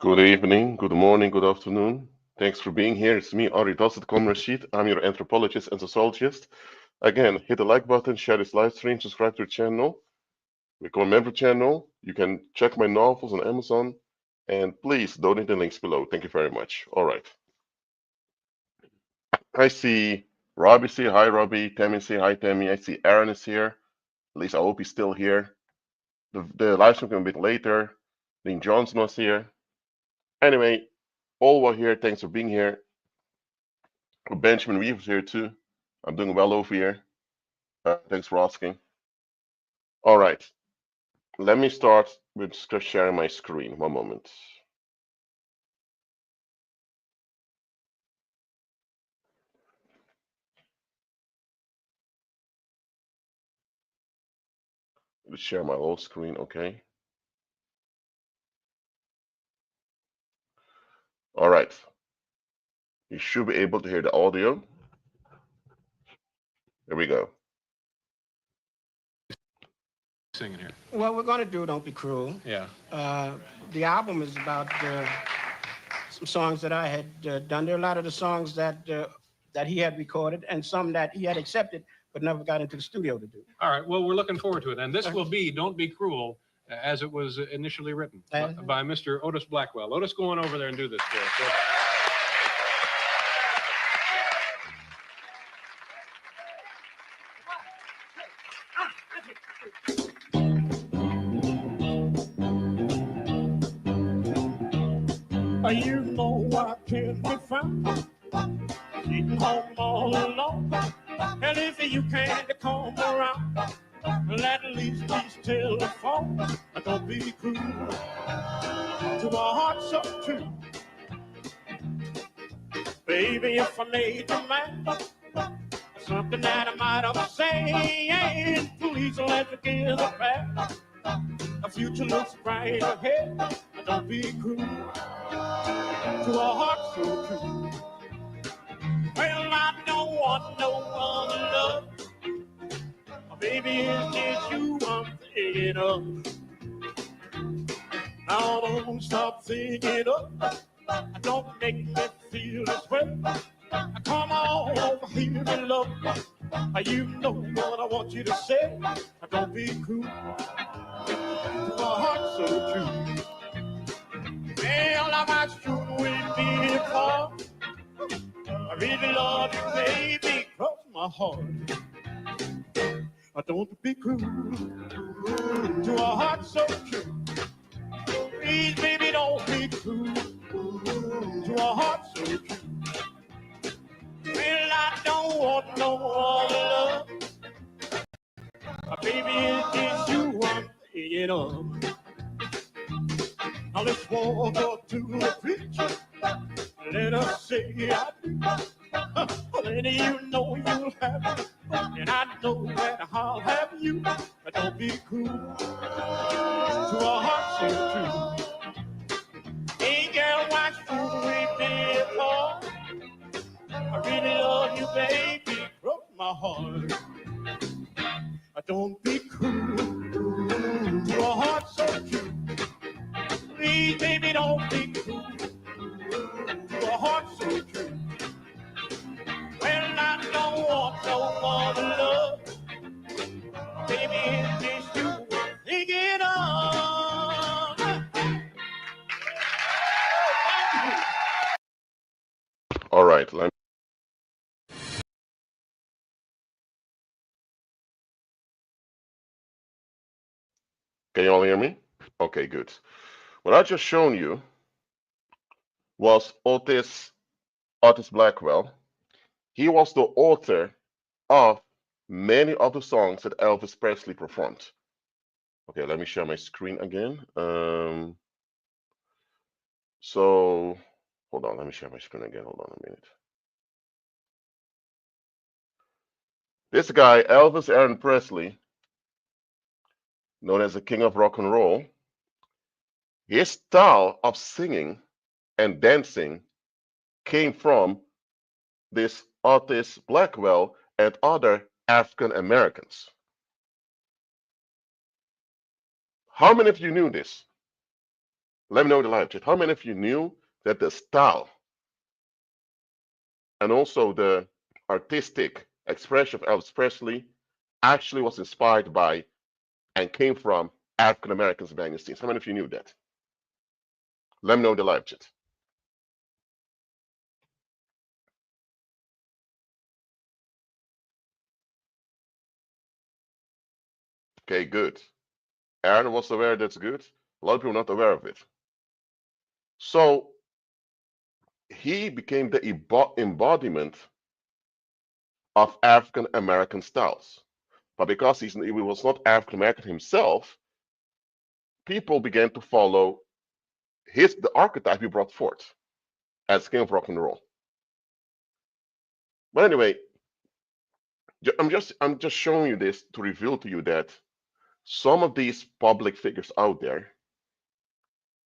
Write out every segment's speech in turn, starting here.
Good evening, good morning, good afternoon. Thanks for being here. It's me, Artis Blackwell. I'm your anthropologist and sociologist. Again, hit the like button, share this live stream, subscribe to the channel, become a member channel. You can check my novels on Amazon, and please donate the links below. Thank you very much. All right. I see Robbie say hi, Robbie. Tammy say hi, Tammy. I see Aaron is here. At least I hope he's still here. The live stream came a bit later. Dean Johnson was here. Anyway, all were here. Thanks for being here. Benjamin Weaver's here too. I'm doing well over here. Thanks for asking. All right, let me start with just sharing my screen. One moment. Let's share my whole screen, okay? All right. You should be able to hear the audio. There we go. Singing here. What we're going to do, Don't Be Cruel. Yeah. The album is about some songs that I had done. There are a lot of the songs that he had recorded and some that he had accepted but never got into the studio to do. All right. Well, we're looking forward to it. And this will be Don't Be Cruel as it was initially written by Mr. Artis Blackwell. Otis, go on over there and do this for us. You know I can't be found sitting home all alone. And if you can't come around, well, at least please telephone. Don't be cruel to a heart so true. Baby, if I made you mad, something that I might have said, please let me get it back. The future looks bright ahead. Don't be cruel to a heart so true. Well, I don't want no other love. Baby, it's just you I'm thinking of. Now don't stop thinking of. Don't make me feel this way. Come on over here and love. You know what I want you to say. Don't be cruel to a heart so true. Well, I'm not sure we'll be apart. I really love you, baby, cross my heart. Don't be cruel to a heart so true. Please, baby, don't be cruel to a heart so true. Well, I don't want no other love. Baby, it's just you I'm thinking of. Now let's walk up to the preacher. Let us say I do. Then you know you'll have it. And I know that I'll have you. But don't be cruel to a heart so true. Hey girl, why should we be apart? I really love you, baby. Broke my heart. Don't be cruel to a heart so true. Please, baby, don't be cruel to a heart so true. Well, I don't want no other love. Baby, it's just you I'm thinking of. All right. Can you all hear me? Okay, good. What I just shown you was Artis Blackwell. He was the author of many of the songs that Elvis Presley performed. Okay, let me share my screen again. So hold on, let me share my screen again. Hold on a minute. This guy, Elvis Aaron Presley, known as the King of Rock and Roll, his style of singing and dancing came from this Artis Blackwell and other African Americans. How many of you knew this? Let me know in the live chat. How many of you knew that the style and also the artistic expression of Elvis Presley actually was inspired by and came from African Americans behind the scenes? How many of you knew that? Let me know in the live chat. Okay, good. Aaron was aware, that's good. A lot of people not aware of it. So he became the embodiment of African American styles. But because he was not African American himself, people began to follow the archetype he brought forth as king of rock and roll. But anyway, I'm just showing you this to reveal to you that some of these public figures out there,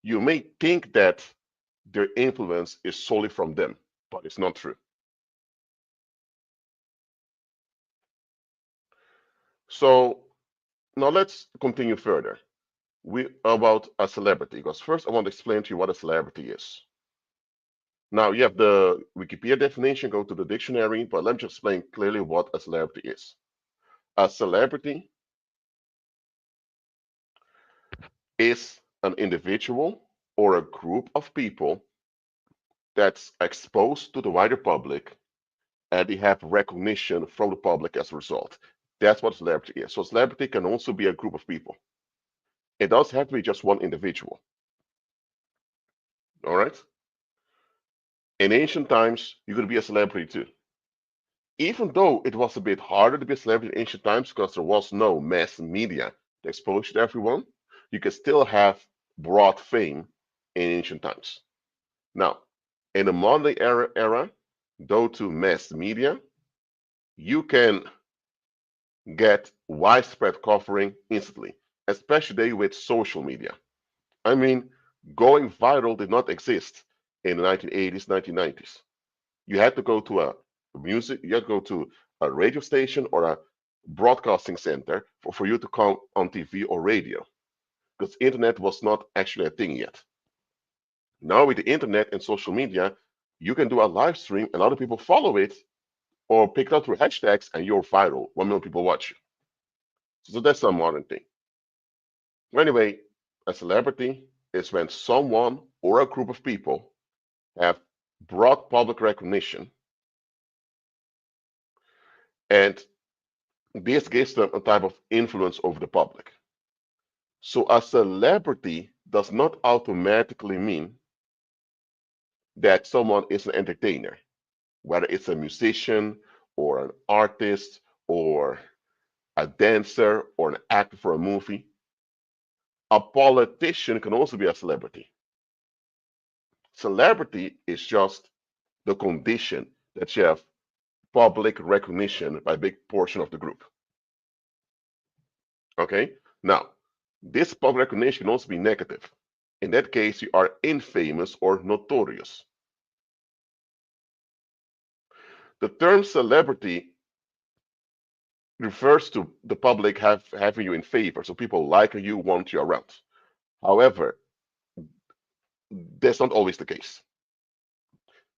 you may think that their influence is solely from them, but it's not true. So now let's continue further about a celebrity, because first I want to explain to you what a celebrity is. Now you have the Wikipedia definition, go to the dictionary, but let me just explain clearly what a celebrity is. A celebrity is an individual or a group of people that's exposed to the wider public and they have recognition from the public as a result. That's what a celebrity is. So a celebrity can also be a group of people. It does have to be just one individual. All right? In ancient times, you could be a celebrity too. Even though it was a bit harder to be a celebrity in ancient times because there was no mass media to expose you to everyone, you could still have broad fame in ancient times. Now, in the modern era, due to mass media, you can get widespread covering instantly, especially with social media. I mean, going viral did not exist in the 1980s, 1990s. You had to go to you had to go to a radio station or a broadcasting center for you to come on TV or radio, because internet was not actually a thing yet. Now with the internet and social media, you can do a live stream and other people follow it or pick it up through hashtags and you're viral. 1 million people watch you. So that's a modern thing. Anyway, a celebrity is when someone or a group of people have broad public recognition, and this gives them a type of influence over the public. So a celebrity does not automatically mean that someone is an entertainer, whether it's a musician or an artist or a dancer or an actor for a movie. A politician can also be a celebrity. Celebrity is just the condition that you have public recognition by a big portion of the group. Okay? Now, this public recognition can also be negative. In that case, you are infamous or notorious. The term celebrity refers to the public having you in favor, so people like you, want you around. However, that's not always the case.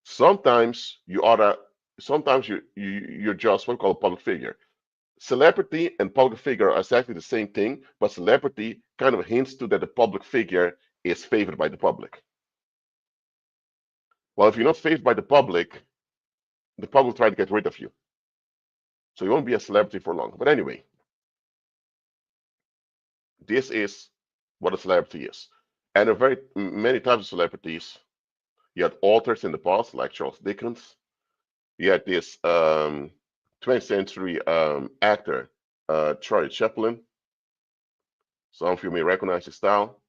Sometimes you're just what we call a public figure. Celebrity and public figure are exactly the same thing, but celebrity kind of hints to that the public figure is favored by the public. Well, if you're not favored by the public will try to get rid of you. So you won't be a celebrity for long. But anyway, this is what a celebrity is. And there are very many types of celebrities. You had authors in the past, like Charles Dickens. You had this 20th century actor, Charlie Chaplin. Some of you may recognize his style.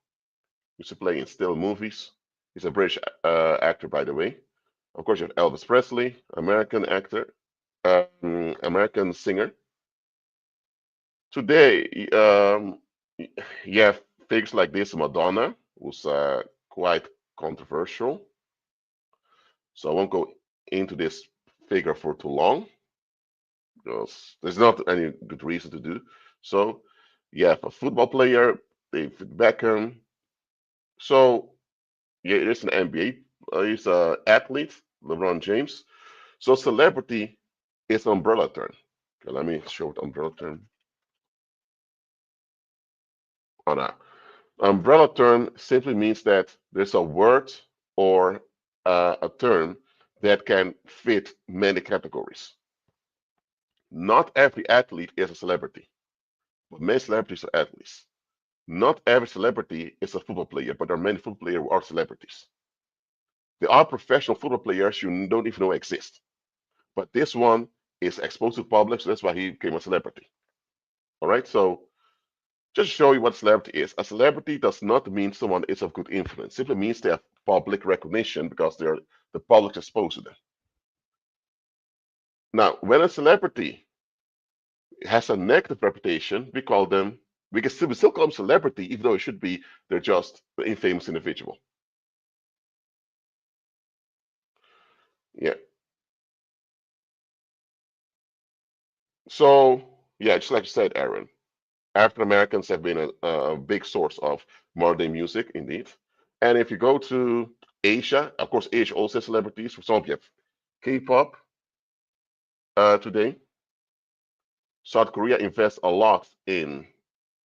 He used to play in still movies. He's a British actor, by the way. Of course, you have Elvis Presley, American actor, American singer. Today, you have figures like this, Madonna, who's quite controversial. So I won't go into this figure for too long, because there's not any good reason to do. So you have a football player, David Beckham. So Yeah, it is an NBA. He's an athlete, LeBron James. So celebrity is an umbrella term. Okay, let me show the umbrella term. Oh, no. Umbrella term simply means that there's a word or a term that can fit many categories. Not every athlete is a celebrity, but many celebrities are athletes. Not every celebrity is a football player, but there are many football players who are celebrities. There are professional football players you don't even know exist. But this one is exposed to the public, so that's why he became a celebrity. All right, so just to show you what celebrity is. A celebrity does not mean someone is of good influence. It simply means they have public recognition because the public is exposed to them. Now, when a celebrity has a negative reputation, we can still call them celebrity, even though it should be they're just an infamous individual. Yeah. So yeah, just like you said, Aaron, African Americans have been a big source of modern day music, indeed. And if you go to Asia, of course, Asia also has celebrities. For example, you have K-pop today. South Korea invests a lot in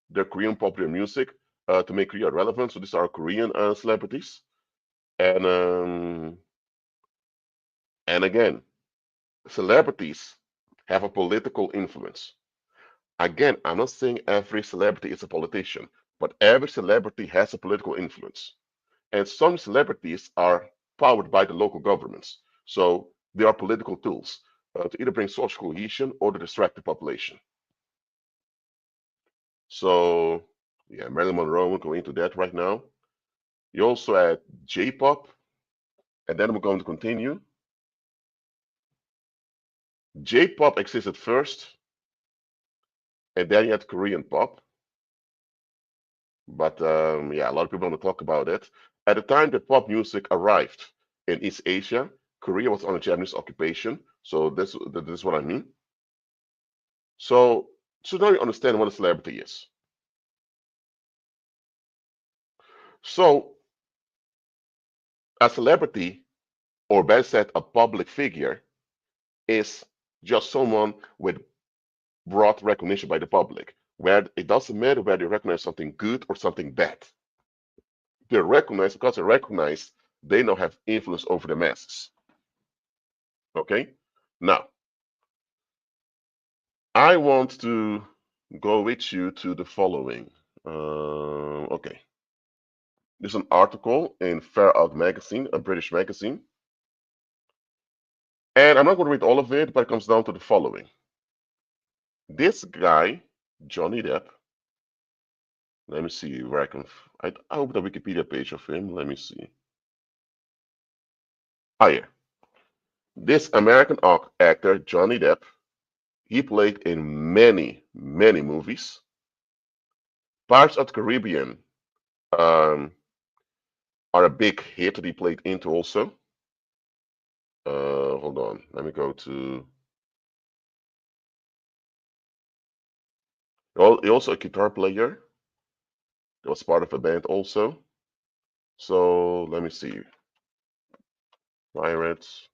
their Korean popular music to make Korea relevant. So these are Korean celebrities. And um, and again, celebrities have a political influence. Again, I'm not saying every celebrity is a politician, but every celebrity has a political influence. And some celebrities are powered by the local governments. So they are political tools to either bring social cohesion or to distract the population. So, yeah, Marilyn Monroe, we'll go into that right now. You also had J-pop, and then we're going to continue. J-pop existed first, and then you had Korean pop. But yeah, a lot of people don't talk about it. At the time that pop music arrived in East Asia, Korea was under Japanese occupation. So this is what I mean. So now you understand what a celebrity is. So a celebrity, or better said, a public figure, is just someone with broad recognition by the public. Where it doesn't matter whether you recognize something good or something bad. They're recognized because they're recognized, they now have influence over the masses. Okay? Now, I want to go with you to the following. Okay. There's an article in Fair Out magazine, a British magazine. And I'm not going to read all of it, but it comes down to the following. This guy, Johnny Depp, let me see where I hope the Wikipedia page of him, let me see. Ah, yeah. This American actor, Johnny Depp, he played in many, many movies. Pirates of the Caribbean um, are a big hit that he played into also. Hold on, let me go to. He also a guitar player. He was part of a band also. So let me see. Pirates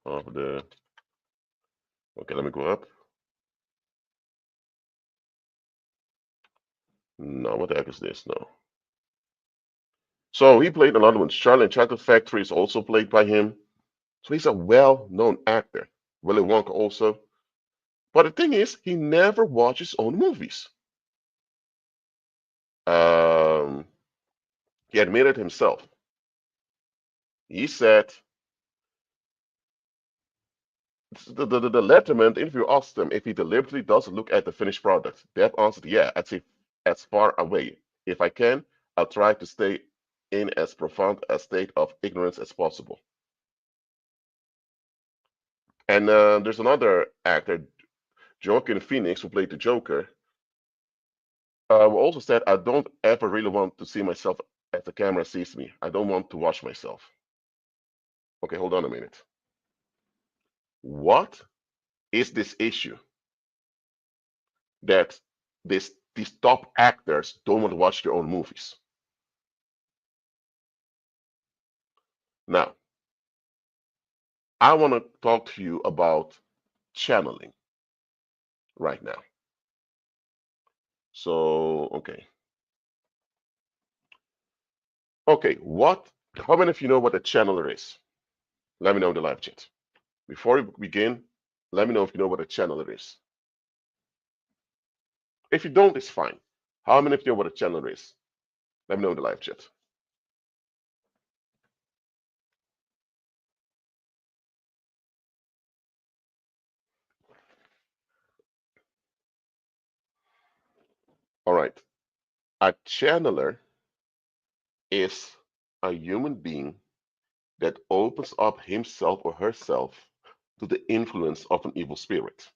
of the. Okay, let me go up. No, what the heck is this? No. So he played another one. Charlie and Chocolate Factory is also played by him. So he's a well-known actor. Willy Wonka also. But the thing is, he never watches his own movies. Um, he admitted himself. He said the Letterman interview asked him if he deliberately doesn't look at the finished product. Depp answered, "Yeah, I'd say as far away. If I can, I'll try to stay in as profound a state of ignorance as possible." And there's another actor, Joaquin Phoenix, who played the Joker, who also said, "I don't ever really want to see myself as the camera sees me. I don't want to watch myself." Okay, hold on a minute. What is this issue that these top actors don't want to watch their own movies? Now, I want to talk to you about channeling right now. So, okay. Okay, how many of you know what a channeler is? Let me know in the live chat. Before we begin, let me know if you know what a channeler is. If you don't, it's fine. How many of you know what a channeler is? Let me know in the live chat. All right. A channeler is a human being that opens up himself or herself to the influence of an evil spirit,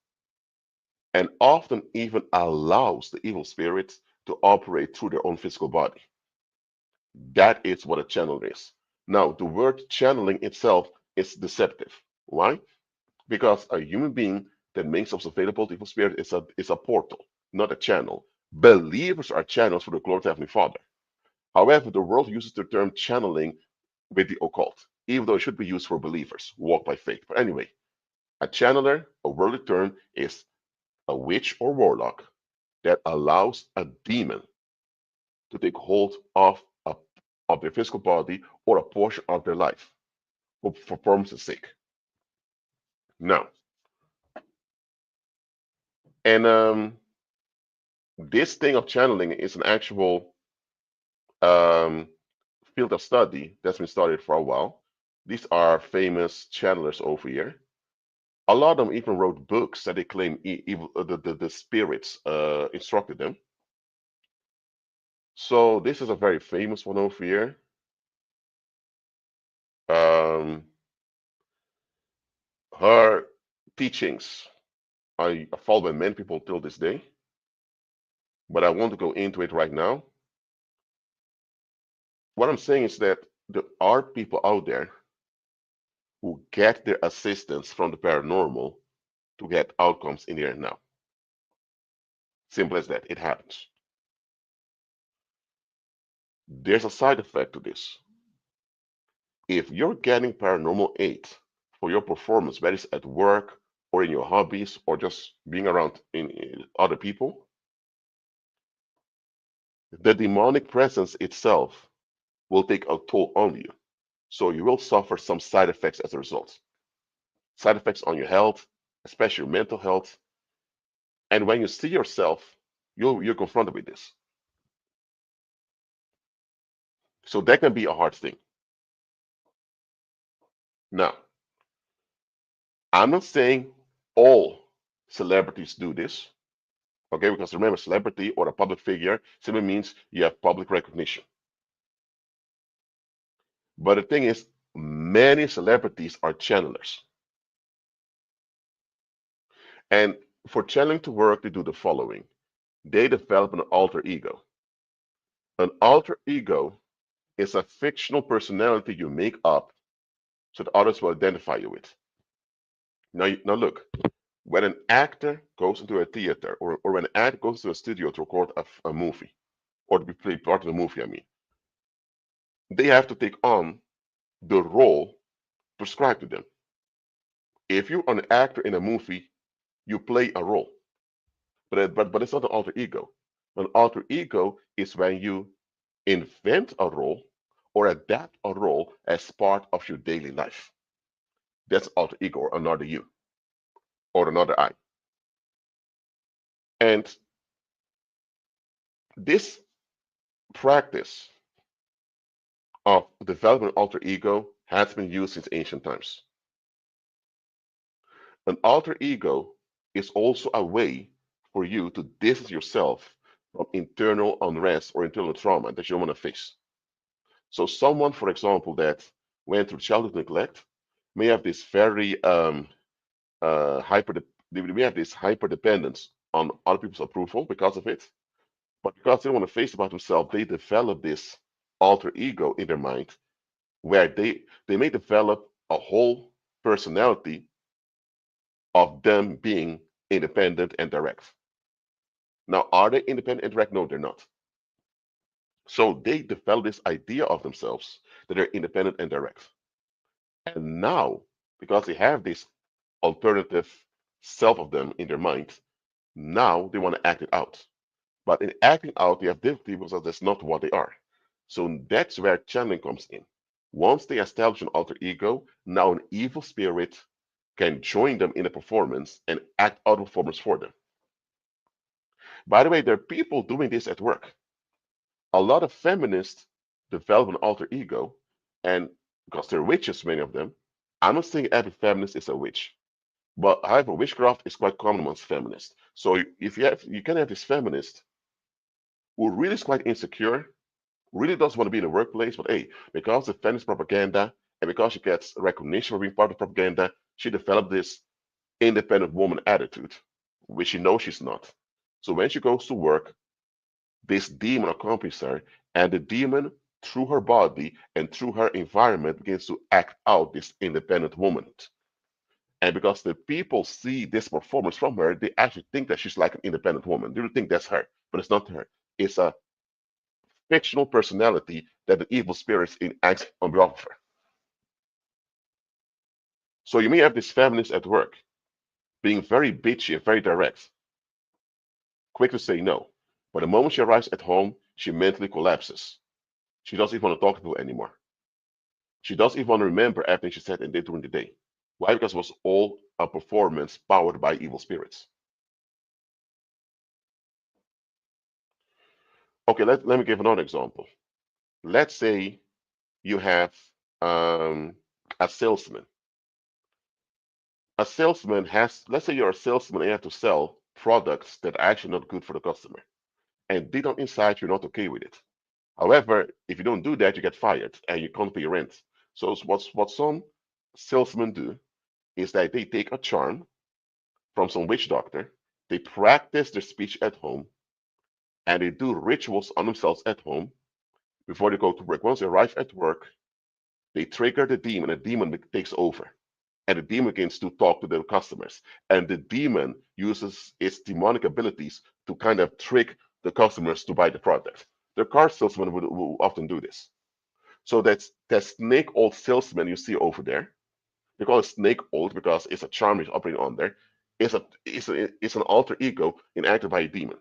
and often even allows the evil spirit to operate through their own physical body. That is what a channeler is. Now, the word channeling itself is deceptive. Why? Because a human being that makes themselves available to evil spirit is a portal, not a channel. Believers are channels for the glory of Heavenly Father. However, the world uses the term channeling with the occult, even though it should be used for believers, walk by faith. But anyway, a channeler, a worldly term, is a witch or warlock that allows a demon to take hold of their physical body or a portion of their life for purposes' sake. Now, and this thing of channeling is an actual um, field of study that's been studied for a while. These are famous channelers over here. A lot of them even wrote books that they claim evil, the spirits instructed them. So this is a very famous one over here. Um, her teachings are followed by many people till this day, but I want to go into it right now. What I'm saying is that there are people out there who get their assistance from the paranormal to get outcomes in here and now. Simple as that. It happens. There's a side effect to this. If you're getting paranormal aid for your performance, whether it's at work or in your hobbies or just being around in other people, the demonic presence itself will take a toll on you. So you will suffer some side effects as a result. Side effects on your health, especially your mental health. And when you see yourself, you're confronted with this. So that can be a hard thing. Now, I'm not saying all celebrities do this, okay? Because remember, celebrity or a public figure simply means you have public recognition. But the thing is, many celebrities are channelers. And for channeling to work, they do the following. They develop an alter ego. An alter ego is a fictional personality you make up so that others will identify you with. Now look, when an actor goes into a theater or when an actor goes to a studio to record a movie or to play part of the movie, I mean, they have to take on the role prescribed to them. If you're an actor in a movie, you play a role, but it's not an alter ego. An alter ego is when you invent a role or adapt a role as part of your daily life. That's alter ego or another you or another I. And this practice of developing an alter ego has been used since ancient times. An alter ego is also a way for you to distance yourself from internal unrest or internal trauma that you don't want to face. So, someone, for example, that went through childhood neglect may have this very we have this hyper dependence on other people's approval because of it. But because they don't want to face about themselves, they develop this alter ego in their mind where they may develop a whole personality of them being independent and direct. Now, are they independent and direct? No, they're not. So they develop this idea of themselves that they're independent and direct. And now, because they have this alternative self of them in their mind, now they want to act it out. But in acting out, they have difficulty because that's not what they are. So that's where channeling comes in. Once they establish an alter ego, now an evil spirit can join them in a performance and act out the performance for them. By the way, there are people doing this at work. A lot of feminists develop an alter ego, and because they're witches, many of them. I'm not saying every feminist is a witch, but however, witchcraft is quite common amongst feminists. So if you can have this feminist who really is quite insecure, really doesn't want to be in the workplace, but hey, because of feminist propaganda and because she gets recognition for being part of propaganda, she developed this independent woman attitude, which she knows she's not. So when she goes to work, this demon accompanies her, and the demon, through her body and through her environment, begins to act out this independent woman. And because the people see this performance from her, they actually think that she's like an independent woman. They don't think that's her, but it's not her. It's a fictional personality that the evil spirits enact on behalf of her. So you may have this feminist at work being very bitchy and very direct, quick to say no. But the moment she arrives at home, she mentally collapses. She doesn't even want to talk to people anymore. She doesn't even want to remember everything she said and did during the day. Why? Because it was all a performance powered by evil spirits. Okay, let me give another example. Let's say you have um, a salesman. A salesman has, let's say you're a salesman and you have to sell products that are actually not good for the customer. And deep down inside, you're not okay with it. However, if you don't do that, you get fired and you can't pay your rent. So what some salesmen do is that they take a charm from some witch doctor, they practice their speech at home, and they do rituals on themselves at home before they go to work. Once they arrive at work, they trigger the demon, and the demon takes over. And the demon begins to talk to their customers. And the demon uses its demonic abilities to kind of trick the customers to buy the product. The car salesman will often do this. So that's that snake old salesman you see over there. They call it snake old because it's a charm he's operating on there. It's an alter ego enacted by a demon.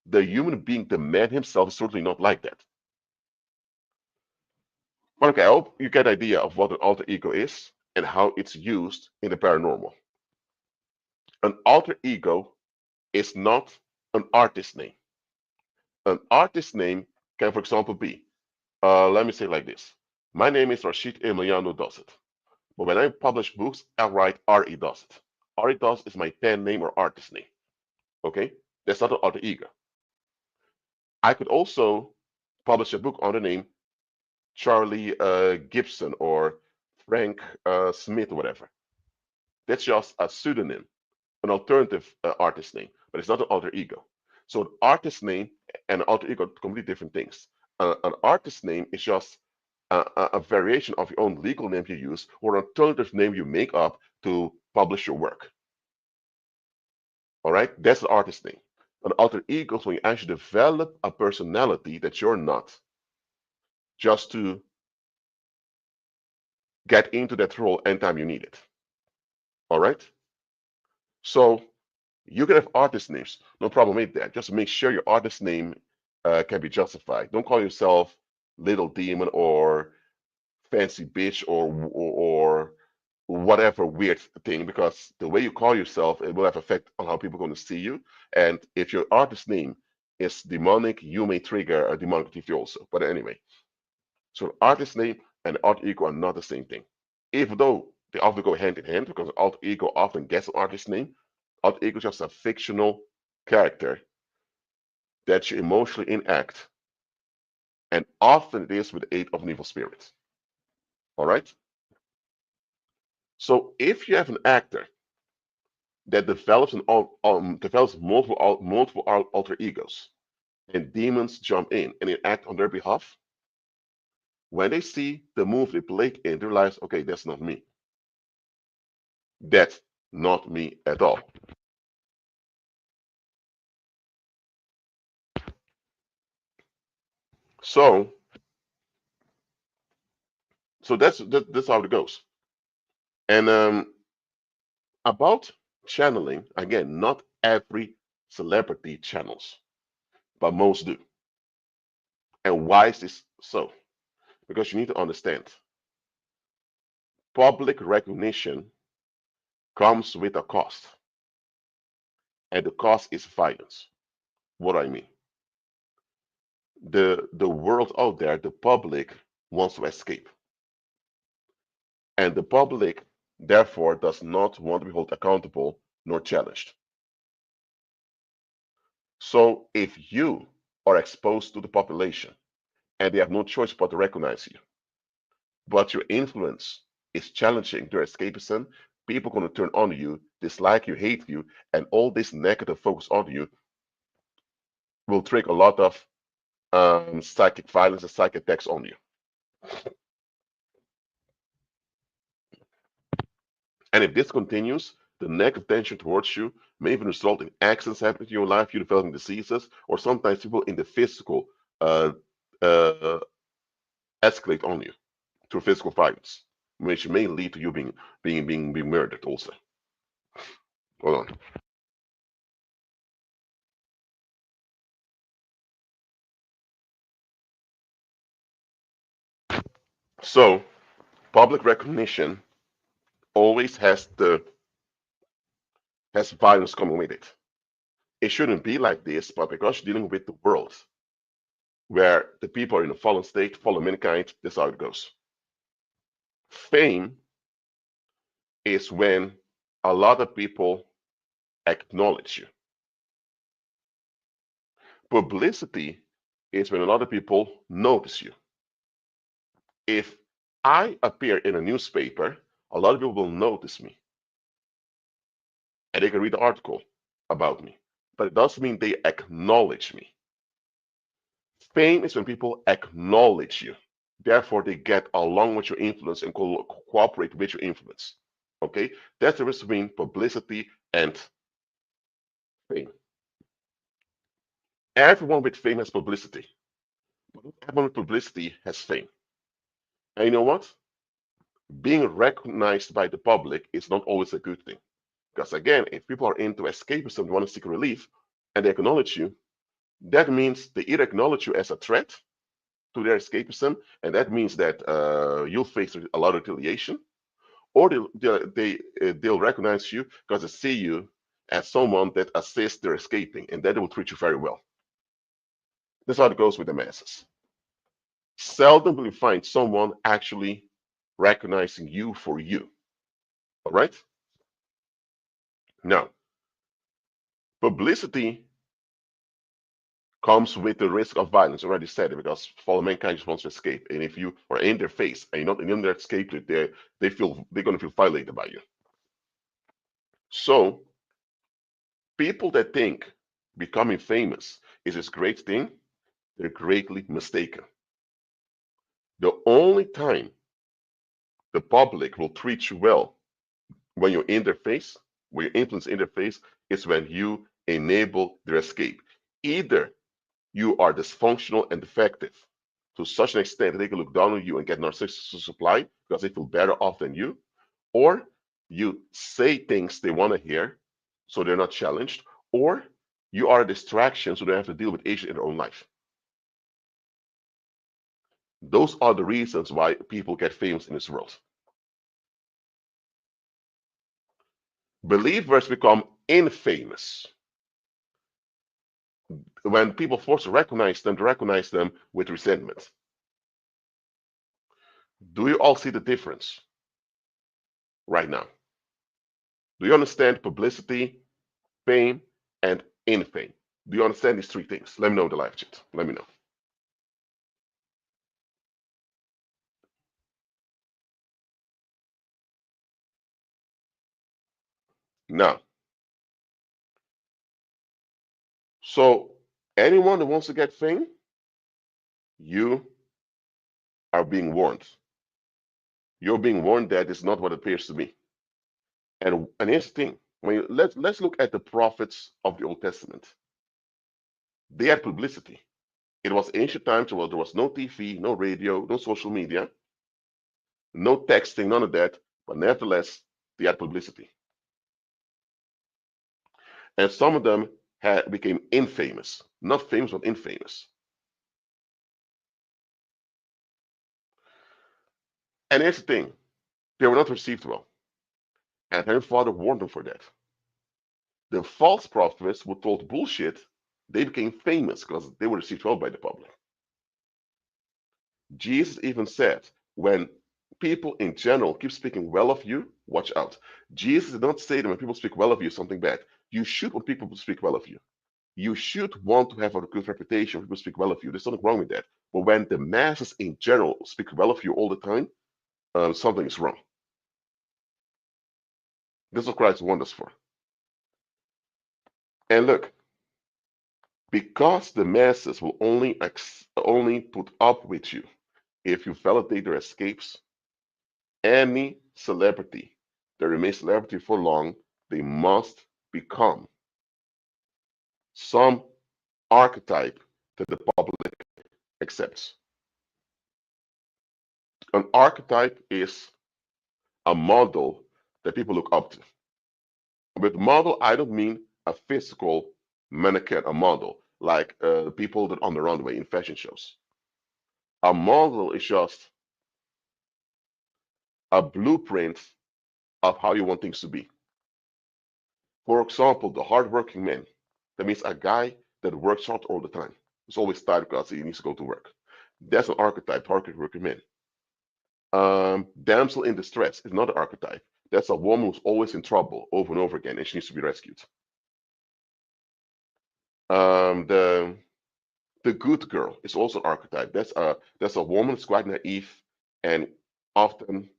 The human being, the man himself, is certainly not like that. But okay, I hope you get an idea of what an alter ego is and how it's used in the paranormal. An alter ego is not an artist name. An artist name can, for example, be, let me say it like this. My name is Rashid Emiliano Dosset. But when I publish books, I write R.E. Dosset. R.E. Dosset is my pen name or artist name. Okay? That's not an alter ego. I could also publish a book under the name Charlie Gibson or Frank Smith or whatever. That's just a pseudonym, an alternative artist name, but it's not an alter ego. So an artist name and an alter ego are completely different things. An artist name is just a variation of your own legal name you use or an alternative name you make up to publish your work. All right, that's an artist name. An alter ego is when you actually develop a personality that you're not, just to get into that role anytime you need it. All right. So you can have artist names, no problem with that. Just make sure your artist name can be justified. Don't call yourself Little Demon or Fancy Bitch or whatever weird thing, because the way you call yourself, it will have effect on how people are going to see you. And if your artist name is demonic, you may trigger a demonic activity also. But anyway, so artist name and alter ego are not the same thing. Even though they often go hand in hand, because alter ego often gets an artist name, alter ego is just a fictional character that you emotionally enact, and often it is with the aid of an evil spirit. All right? So if you have an actor that develops multiple alter egos, and demons jump in and enact on their behalf, when they see the move they played in, they realize, okay, that's not me. That's not me at all. So So that's how it goes. And about channeling, again, not every celebrity channels, but most do. And why is this so? Because you need to understand public recognition comes with a cost, and the cost is violence. What do I mean? The world out there, the public wants to escape, and the public therefore does not want to be held accountable nor challenged. So if you are exposed to the population and they have no choice but to recognize you, but your influence is challenging their escapism, people are going to turn on you, dislike you, hate you, and all this negative focus on you will trigger a lot of psychic violence and psychic attacks on you. And if this continues, the negative tension towards you may even result in accidents happening in your life, you developing diseases, or sometimes people in the physical uh, uh, escalate on you through physical violence, which may lead to you being murdered also. Hold on. So public recognition always has violence coming with it. It shouldn't be like this, but because you're dealing with the world where the people are in a fallen state, fallen mankind, that's how it goes. Fame is when a lot of people acknowledge you. Publicity is when a lot of people notice you. If I appear in a newspaper, a lot of people will notice me and they can read the article about me, but it doesn't mean they acknowledge me. Fame is when people acknowledge you. Therefore, they get along with your influence and cooperate with your influence. Okay, that's the difference between publicity and fame. Everyone with fame has publicity, but not everyone with publicity has fame. And you know what? Being recognized by the public is not always a good thing. Because again, if people are into escapism, they want to seek relief, and they acknowledge you, that means they either acknowledge you as a threat to their escapism, and that means that you'll face a lot of retaliation, or they'll recognize you because they see you as someone that assists their escaping, and that they will treat you very well. That's how it goes with the masses. Seldom will you find someone actually recognizing you for you. All right? Now, publicity comes with the risk of violence. I already said it because fallen mankind just wants to escape. And if you are in their face and you're not in their escape, they're going to feel violated by you. So people that think becoming famous is this great thing, they're greatly mistaken. The only time the public will treat you well when you're in their face, when your influence in their face, is when you enable their escape. Either you are dysfunctional and defective to such an extent that they can look down on you and get narcissistic supply because they feel better off than you, or you say things they want to hear so they're not challenged, or you are a distraction so they have to deal with issues in their own life. Those are the reasons why people get famous in this world. Believers become infamous when people force to recognize them with resentment. Do you all see the difference right now? Do you understand publicity, fame, and infame? Do you understand these three things? Let me know in the live chat. Let me know. Now, so anyone that wants to get fame, you are being warned. You're being warned that it's not what it appears to be. And here's the thing. Let's look at the prophets of the Old Testament. They had publicity. It was ancient times where there was no TV, no radio, no social media. No texting, none of that. But nevertheless, they had publicity. And some of them became infamous. Not famous, but infamous. And here's the thing. They were not received well. And her father warned them for that. The false prophets who told bullshit, they became famous because they were received well by the public. Jesus even said, when people in general keep speaking well of you, watch out. Jesus did not say that when people speak well of you, something bad. You should want people to speak well of you. You should want to have a good reputation when people speak well of you. There's nothing wrong with that. But when the masses in general speak well of you all the time, something is wrong. This is what Christ warned us for. And look, because the masses will only put up with you if you validate their escapes, any celebrity that remains celebrity for long, they must become some archetype that the public accepts. An archetype is a model that people look up to. With model, I don't mean a physical mannequin, a model, like people that on the runway in fashion shows. A model is just a blueprint of how you want things to be. For example, the hardworking man. That means a guy that works hard all the time. He's always tired because he needs to go to work. That's an archetype, hardworking man. Damsel in distress is another archetype. That's a woman who's always in trouble over and over again, and she needs to be rescued. The good girl is also an archetype. That's a woman who's quite naive and often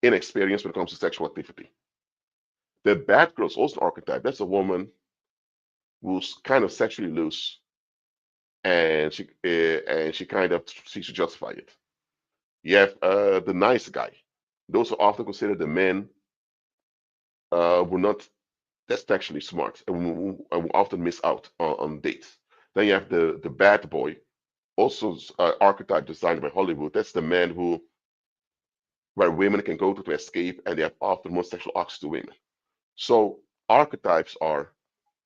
inexperienced when it comes to sexual activity. The bad girl is also an archetype. That's a woman who's kind of sexually loose, and she kind of seeks to justify it. You have the nice guy. Those are often considered the men who are not that sexually smart and who often miss out on dates. Then you have the bad boy, also archetype designed by Hollywood. That's the man where women can go to escape, and they have often more sexual access to women. So archetypes are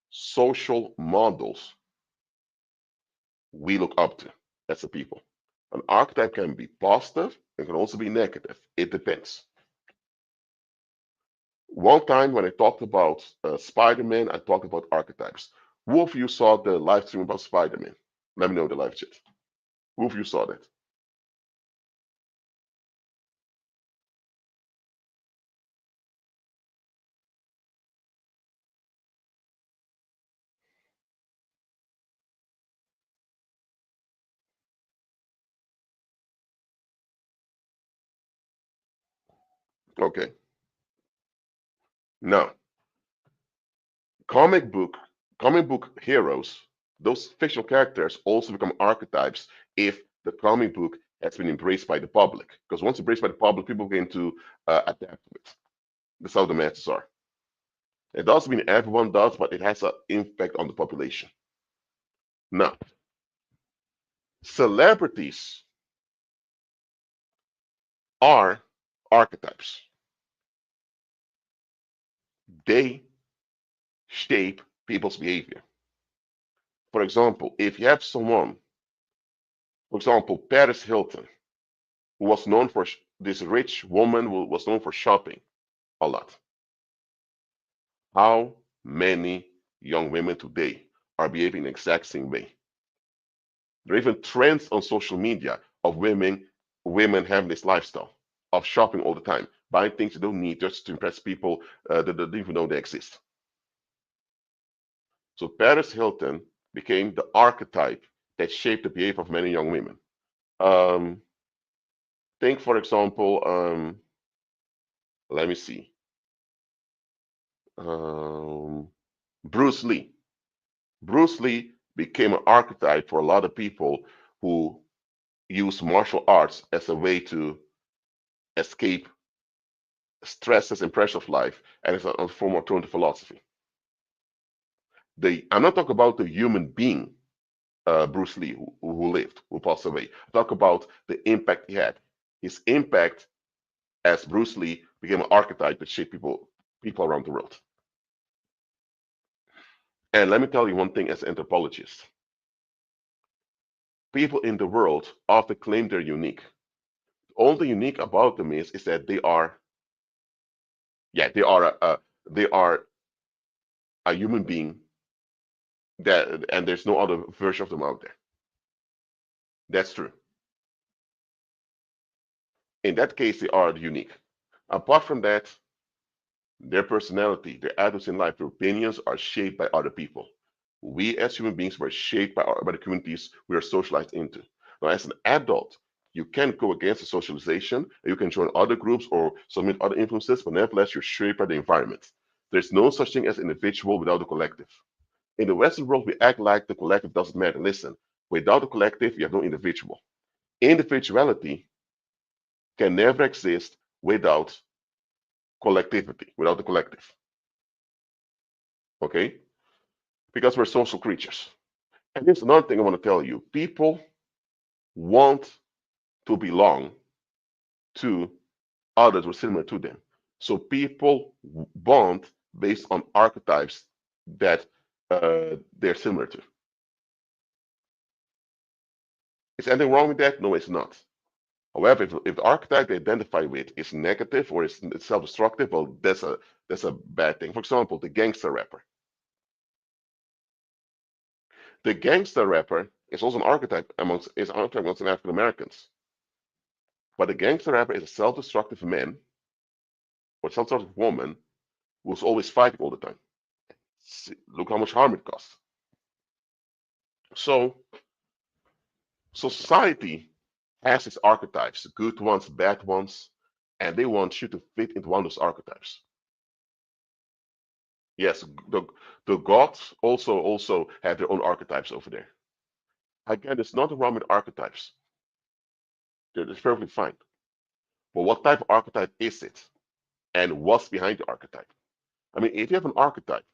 social models we look up to as a people. An archetype can be positive and can also be negative. It depends. One time when I talked about Spider-Man, I talked about archetypes. Who of you saw the live stream about Spider-Man? Let me know in the live chat. Who of you saw that? Okay. Now, comic book heroes, those fictional characters also become archetypes if the comic book has been embraced by the public. Because once embraced by the public, people begin to adapt to it. That's how the masses are. It doesn't mean everyone does, but it has an impact on the population. Now, celebrities are archetypes. They shape people's behavior. For example, if you have someone, for example, Paris Hilton, who was known for this rich woman who was known for shopping a lot. How many young women today are behaving the exact same way? There are even trends on social media of women having this lifestyle of shopping all the time, buying things you don't need just to impress people that don't even know they exist. So Paris Hilton became the archetype that shaped the behavior of many young women. Think, for example, let me see, Bruce Lee. Bruce Lee became an archetype for a lot of people who use martial arts as a way to escape stresses and pressure of life, and it's a form of alternative philosophy. I'm not talking about the human being Bruce Lee, who lived, who passed away. Talk about the impact he had. His impact as Bruce Lee became an archetype that shaped people around the world. And let me tell you one thing as an anthropologist. People in the world often claim they're unique. The only unique about them is that they are, yeah, they are a human being that, and there's no other version of them out there. That's true. In that case, they are unique. Apart from that, their personality, their attitudes in life, their opinions are shaped by other people. We as human beings were shaped by the communities we are socialized into. Now, as an adult, you can go against the socialization, and you can join other groups or submit other influences, but nevertheless, you're shaped by the environment. There's no such thing as individual without the collective. In the Western world, we act like the collective doesn't matter. Listen, without the collective, you have no individual. Individuality can never exist without collectivity, without the collective. Okay? Because we're social creatures. And here's another thing I want to tell you. People want to belong to others who are similar to them. So people bond based on archetypes that they're similar to. Is anything wrong with that? No, it's not. However, if the archetype they identify with is negative or is self-destructive, well, that's a bad thing. For example, the gangster rapper. The gangster rapper is also an archetype amongst African Americans. But the gangster rapper is a self-destructive man or self-destructive woman who's always fighting all the time. See, look how much harm it costs. So society has its archetypes, good ones, bad ones, and they want you to fit into one of those archetypes. Yes, the gods also have their own archetypes over there. Again, it's not wrong with archetypes. They're perfectly fine. But what type of archetype is it? And what's behind the archetype? I mean, if you have an archetype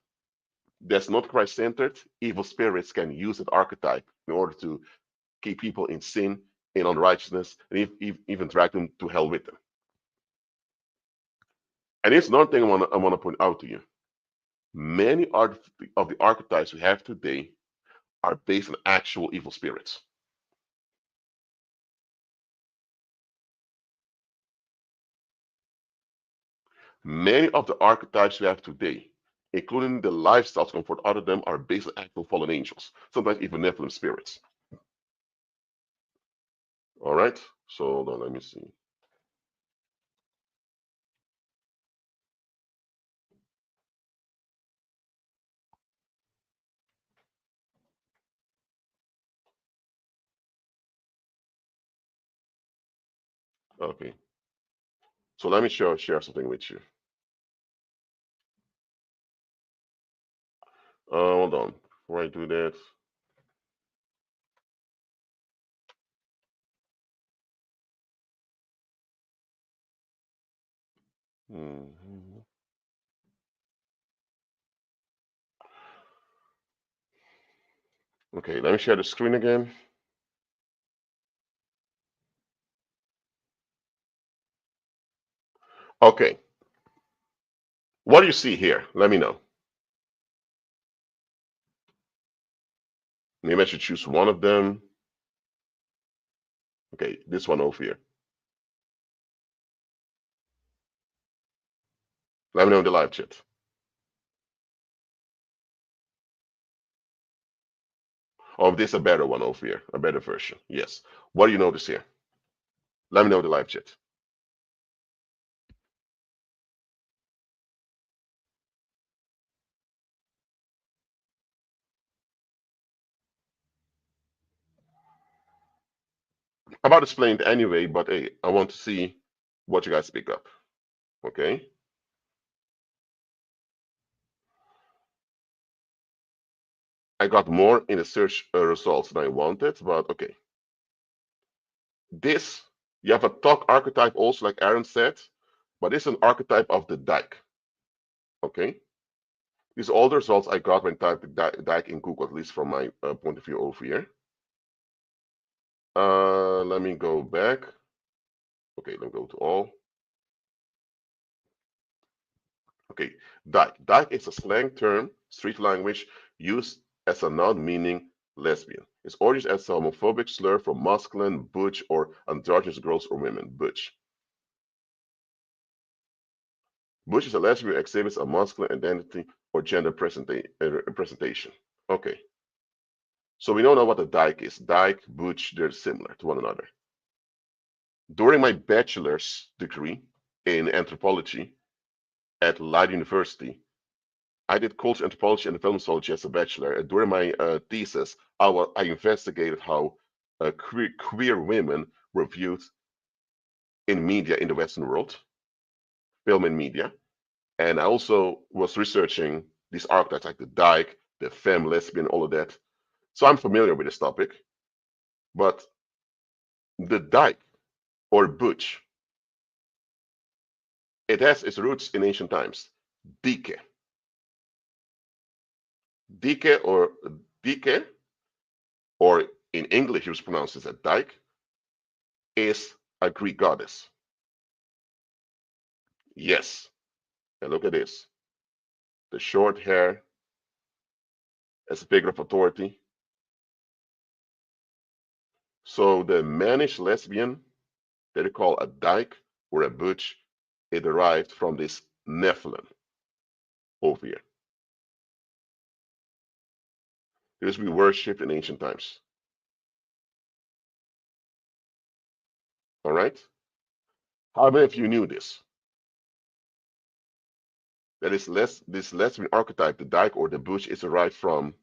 that's not Christ-centered, evil spirits can use that archetype in order to keep people in sin, in unrighteousness, and even drag them to hell with them. And here's another thing I want to point out to you. Many of the archetypes we have today are based on actual evil spirits. Many of the archetypes we have today, including the lifestyles comfort out of them, are based on actual fallen angels, sometimes even Nephilim spirits. All right, so hold on, let me see. Okay, so let me share something with you. Hold on, before I do that. Okay, let me share the screen again. Okay, what do you see here? Let me know. Maybe I should choose one of them. Okay, this one over here. Let me know in the live chat. Oh, this is a better one over here, a better version. Yes. What do you notice here? Let me know in the live chat. I'm about to explain it anyway, but hey, I want to see what you guys pick up. Okay. I got more in the search results than I wanted, but okay. This, you have a talk archetype also, like Aaron said, but it's an archetype of the Dyke. Okay. These are all the results I got when typing Dyke in Google, at least from my point of view over here. Let me go back. Okay, let me go to all. Okay, dyke. Dyke is a slang term, street language, used as a noun meaning lesbian. Its origin as a homophobic slur for masculine, butch, or androgynous girls or women. Butch. Butch is a lesbian who exhibits a masculine identity or gender presentation. Okay, so we don't know what a dyke is. Dyke, butch, they're similar to one another. During my bachelor's degree in anthropology at Leiden University, I did cultural anthropology and film sociology as a bachelor. And during my thesis, I investigated how queer women were viewed in media in the Western world, film and media. And I also was researching these archetypes like the dyke, the femme, lesbian, all of that. So I'm familiar with this topic. But the dyke or butch, it has its roots in ancient times. Dike. Dike or Dike, or in English it was pronounced as a dyke, is a Greek goddess. Yes. And look at this. The short hair as a figure of authority. So the mannish lesbian that they call a dyke or a butch, it derived from this Nephilim over here. This we worshipped in ancient times. All right? How many of you knew this? That is this lesbian archetype, the dyke or the butch, is derived from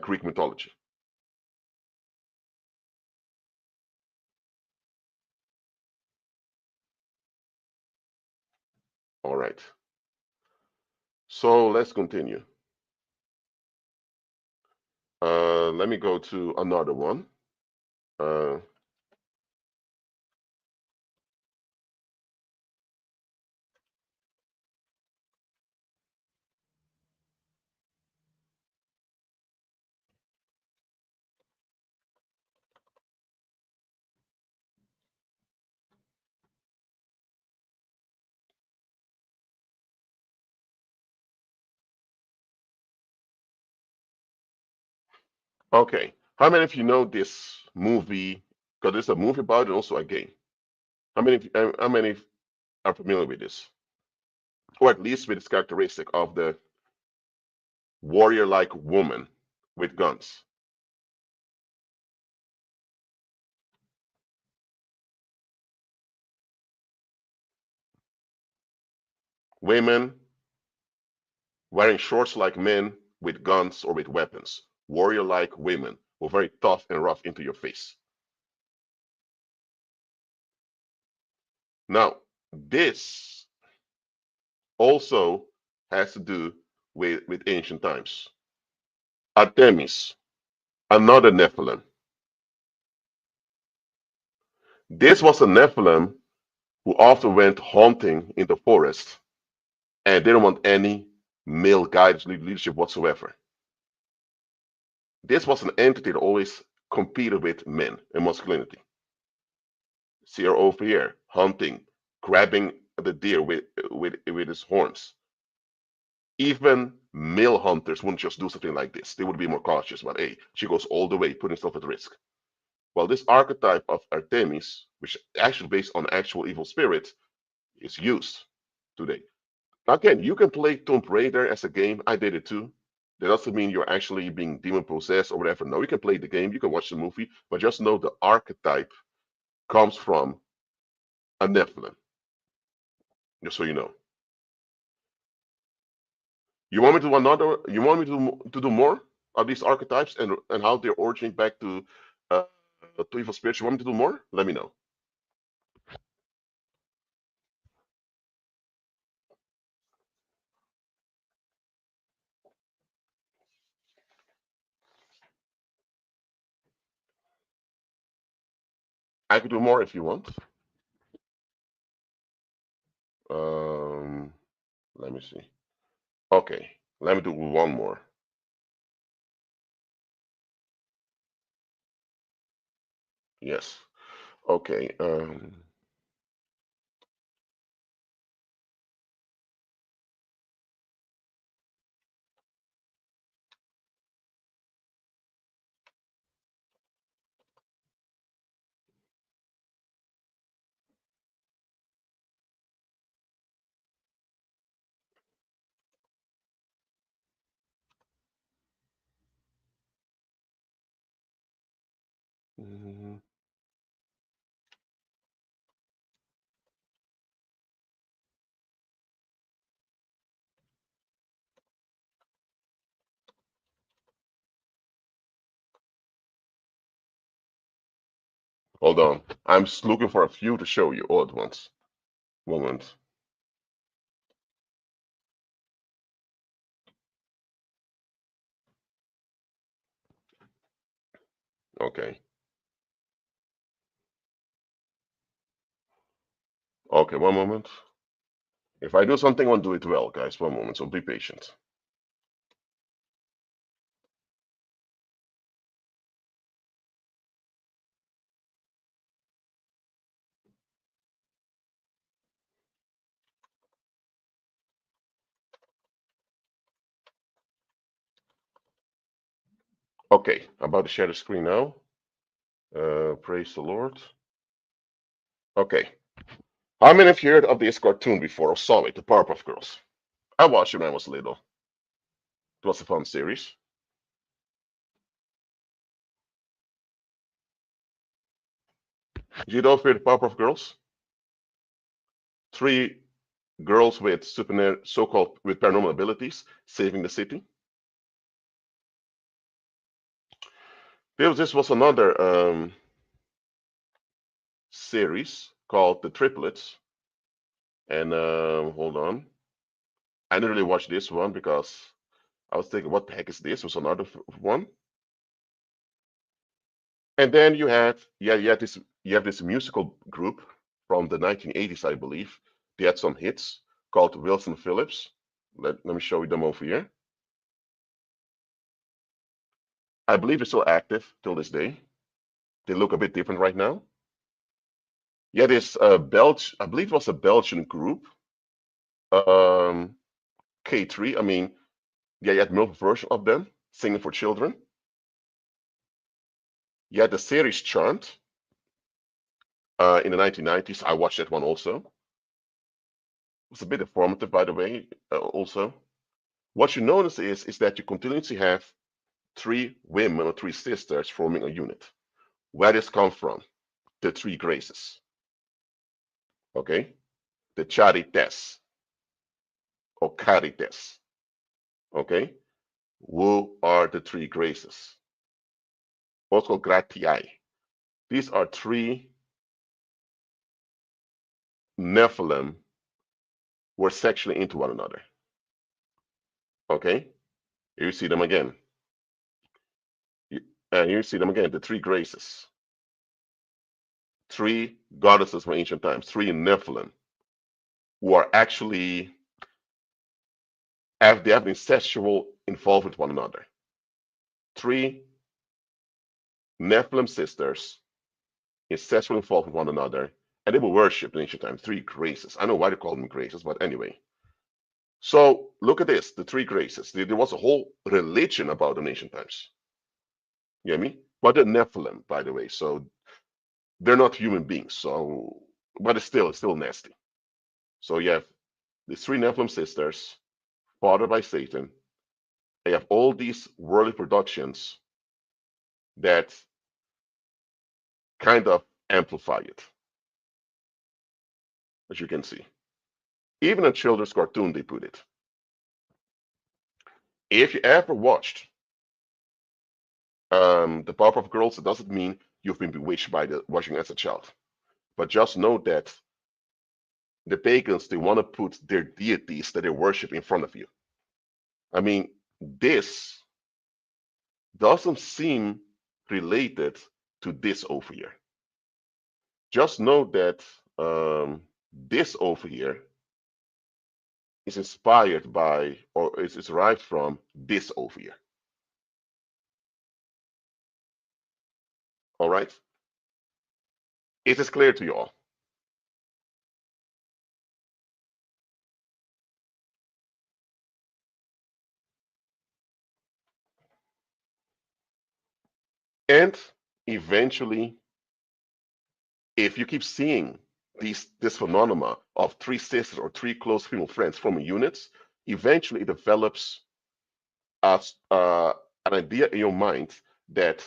Greek mythology. All right. So let's continue. Let me go to another one. Uh, okay. How many of you know this movie? Because there's a movie about it and also a game. How many are familiar with this? Or at least with this characteristic of the warrior-like woman with guns. Women wearing shorts like men with guns or with weapons. Warrior-like women who are very tough and rough into your face. Now, this also has to do with ancient times. Artemis, another Nephilim. This was a Nephilim who often went hunting in the forest and didn't want any male guidance leadership whatsoever. This was an entity that always competed with men and masculinity. See her over here, hunting, grabbing the deer with his horns. Even male hunters wouldn't just do something like this. They would be more cautious, but hey, she goes all the way, putting herself at risk. Well, this archetype of Artemis, which is actually based on actual evil spirit, is used today. Again, you can play Tomb Raider as a game. I did it too. That doesn't mean you're actually being demon possessed or whatever. No, you can play the game, you can watch the movie, but just know the archetype comes from a Nephilim. Just so you know. You want me to do another? You want me to do more of these archetypes and how they're originating back to evil spirits? You want me to do more? Let me know. I could do more if you want. Um, let me see. Okay, let me do one more. Yes. Okay. Mhm. Hold on. I'm just looking for a few to show you all at once. Moment. Okay. Okay, one moment. If I do something, I'll do it well, guys. One moment, so be patient. Okay, I'm about to share the screen now. Praise the Lord. Okay. How many of you heard of this cartoon before or saw it, the Powerpuff Girls? I watched it when I was little. It was a fun series. You don't hear the Powerpuff Girls? Three girls with so-called with paranormal abilities saving the city. This was another series called The Triplets. And hold on. I didn't really watch this one because I was thinking, what the heck is this? It was another one. And then you have this musical group from the 1980s, I believe. They had some hits called Wilson Phillips. Let me show you them over here. I believe it's still active till this day. They look a bit different right now. Yeah, this I believe it was a Belgian group. Um, K3. I mean, yeah, you had multiple version of them singing for children. You had the series Chant in the 1990s. I watched that one also. It was a bit informative, by the way. Also, what you notice is that you continuously have three women or three sisters forming a unit. Where does come from? The three graces. Okay, the Charites or Carites. Okay, who are the three graces? Also Gratiae. These are three Nephilim who are sexually into one another. Okay, here you see them again. And here you see them again, the three graces. Three goddesses from ancient times, three Nephilim, who are actually they have been sexual involved with one another. Three Nephilim sisters is sexually involved with one another, and they were worshipped in ancient times. Three graces. I don't know why they call them graces, but anyway. So look at this, the three graces. There was a whole religion about them in ancient times. You get me? But they're Nephilim, by the way, so they're not human beings. So, but it's still nasty. So you have these three Nephilim sisters, fathered by Satan. They have all these worldly productions that kind of amplify it, as you can see. Even in children's cartoon, they put it. If you ever watched the Powerpuff Girls, it doesn't mean you've been bewitched by the watching as a child, but just know that the pagans, they want to put their deities that they worship in front of you. I mean, this doesn't seem related to this over here. Just know that this over here is inspired by or is derived from this over here. All right. Is this clear to you all? And eventually, if you keep seeing this phenomena of three sisters or three close female friends forming units, eventually it develops as an idea in your mind that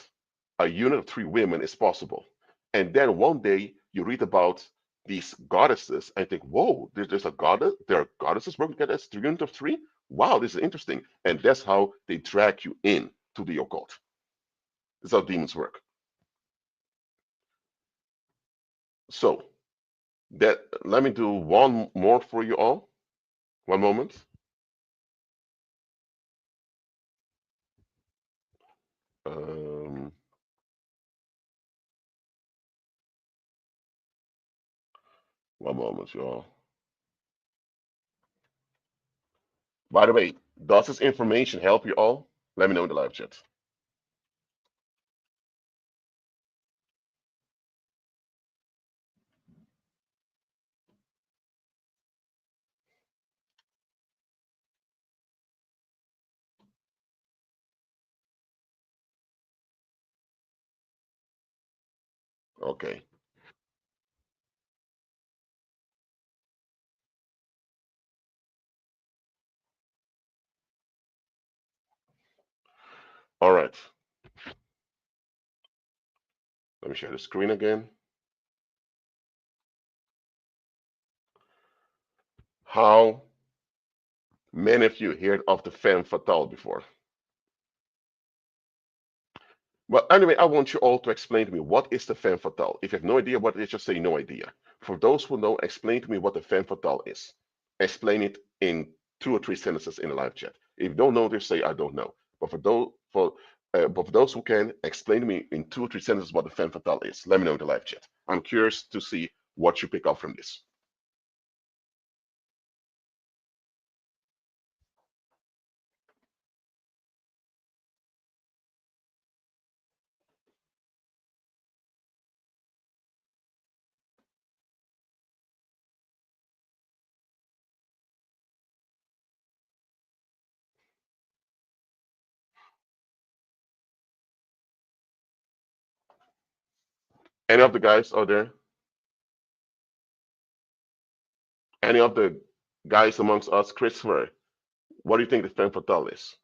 a unit of three women is possible. And then one day you read about these goddesses and think, whoa, there's a goddess, there are goddesses working together as a unit of three? Wow, this is interesting. And that's how they drag you in to the occult. This is how demons work. So that let me do one more for you all. One moment. Um, one moment, y'all. By the way, does this information help you all? Let me know in the live chat. Okay. All right. Let me share the screen again. How many of you heard of the femme fatale before? Well, anyway, I want you all to explain to me what is the femme fatale. If you have no idea what it is, just say no idea. For those who know, explain to me what the femme fatale is. Explain it in 2 or 3 sentences in the live chat. If you don't know, just say I don't know. But for those who can, explain to me in 2 or 3 sentences what the femme fatale is. Let me know in the live chat. I'm curious to see what you pick up from this. Any of the guys out there? Any of the guys amongst us, Christopher, what do you think the femme fatale is?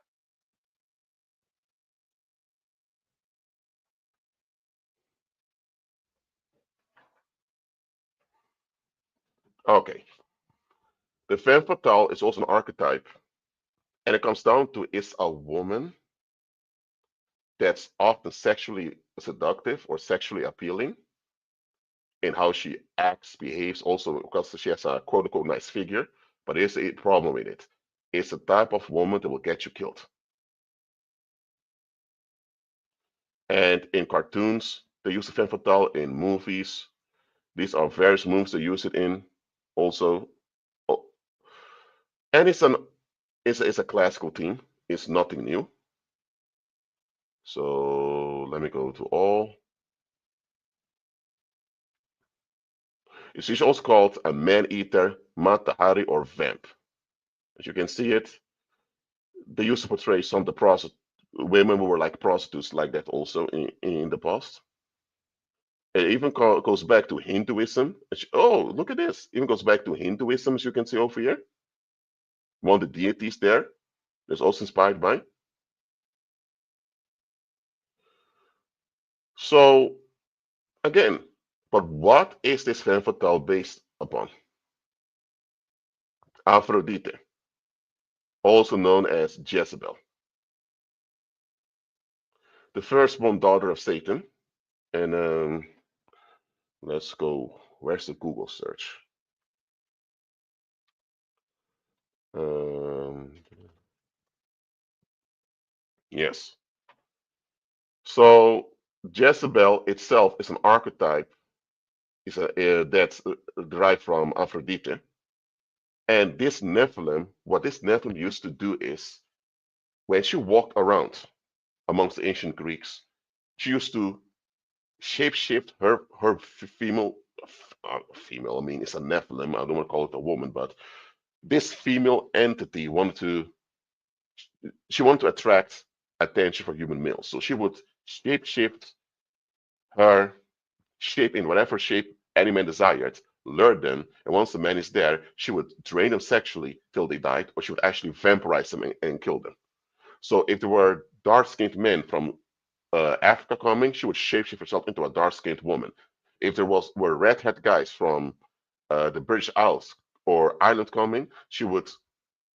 Okay. The femme fatale is also an archetype, and it comes down to it's a woman that's often sexually seductive or sexually appealing in how she acts, behaves, also because she has a quote unquote nice figure, but there's a problem with it. It's a type of woman that will get you killed. And in cartoons, they use the femme fatale in movies. These are various movies they use it in also. Oh, and it's a classical theme. It's nothing new. So let me go to all. It's also called a man-eater, matahari, or vamp. As you can see it, they used to portray some of the women who were like prostitutes like that also in the past. It even goes back to Hinduism. Oh, look at this. It even goes back to Hinduism, as you can see over here. One of the deities there is also inspired by. So, again, but what is this femme fatale based upon? Aphrodite, also known as Jezebel, the firstborn daughter of Satan. And let's go. Where's the Google search? Yes. So Jezebel itself is an archetype. That's derived from Aphrodite. And this Nephilim, what this Nephilim used to do is, when she walked around amongst the ancient Greeks, she used to shapeshift her female female. I mean, it's a Nephilim. I don't want to call it a woman, but this female entity wanted to attract attention for human males. So she would shapeshift her shape in whatever shape any man desired, lure them, and once the man is there, she would drain them sexually till they died, or she would actually vampirize them and kill them. So if there were dark-skinned men from Africa coming, she would shapeshift herself into a dark-skinned woman. If there were red-haired guys from the British Isles or Ireland coming, she would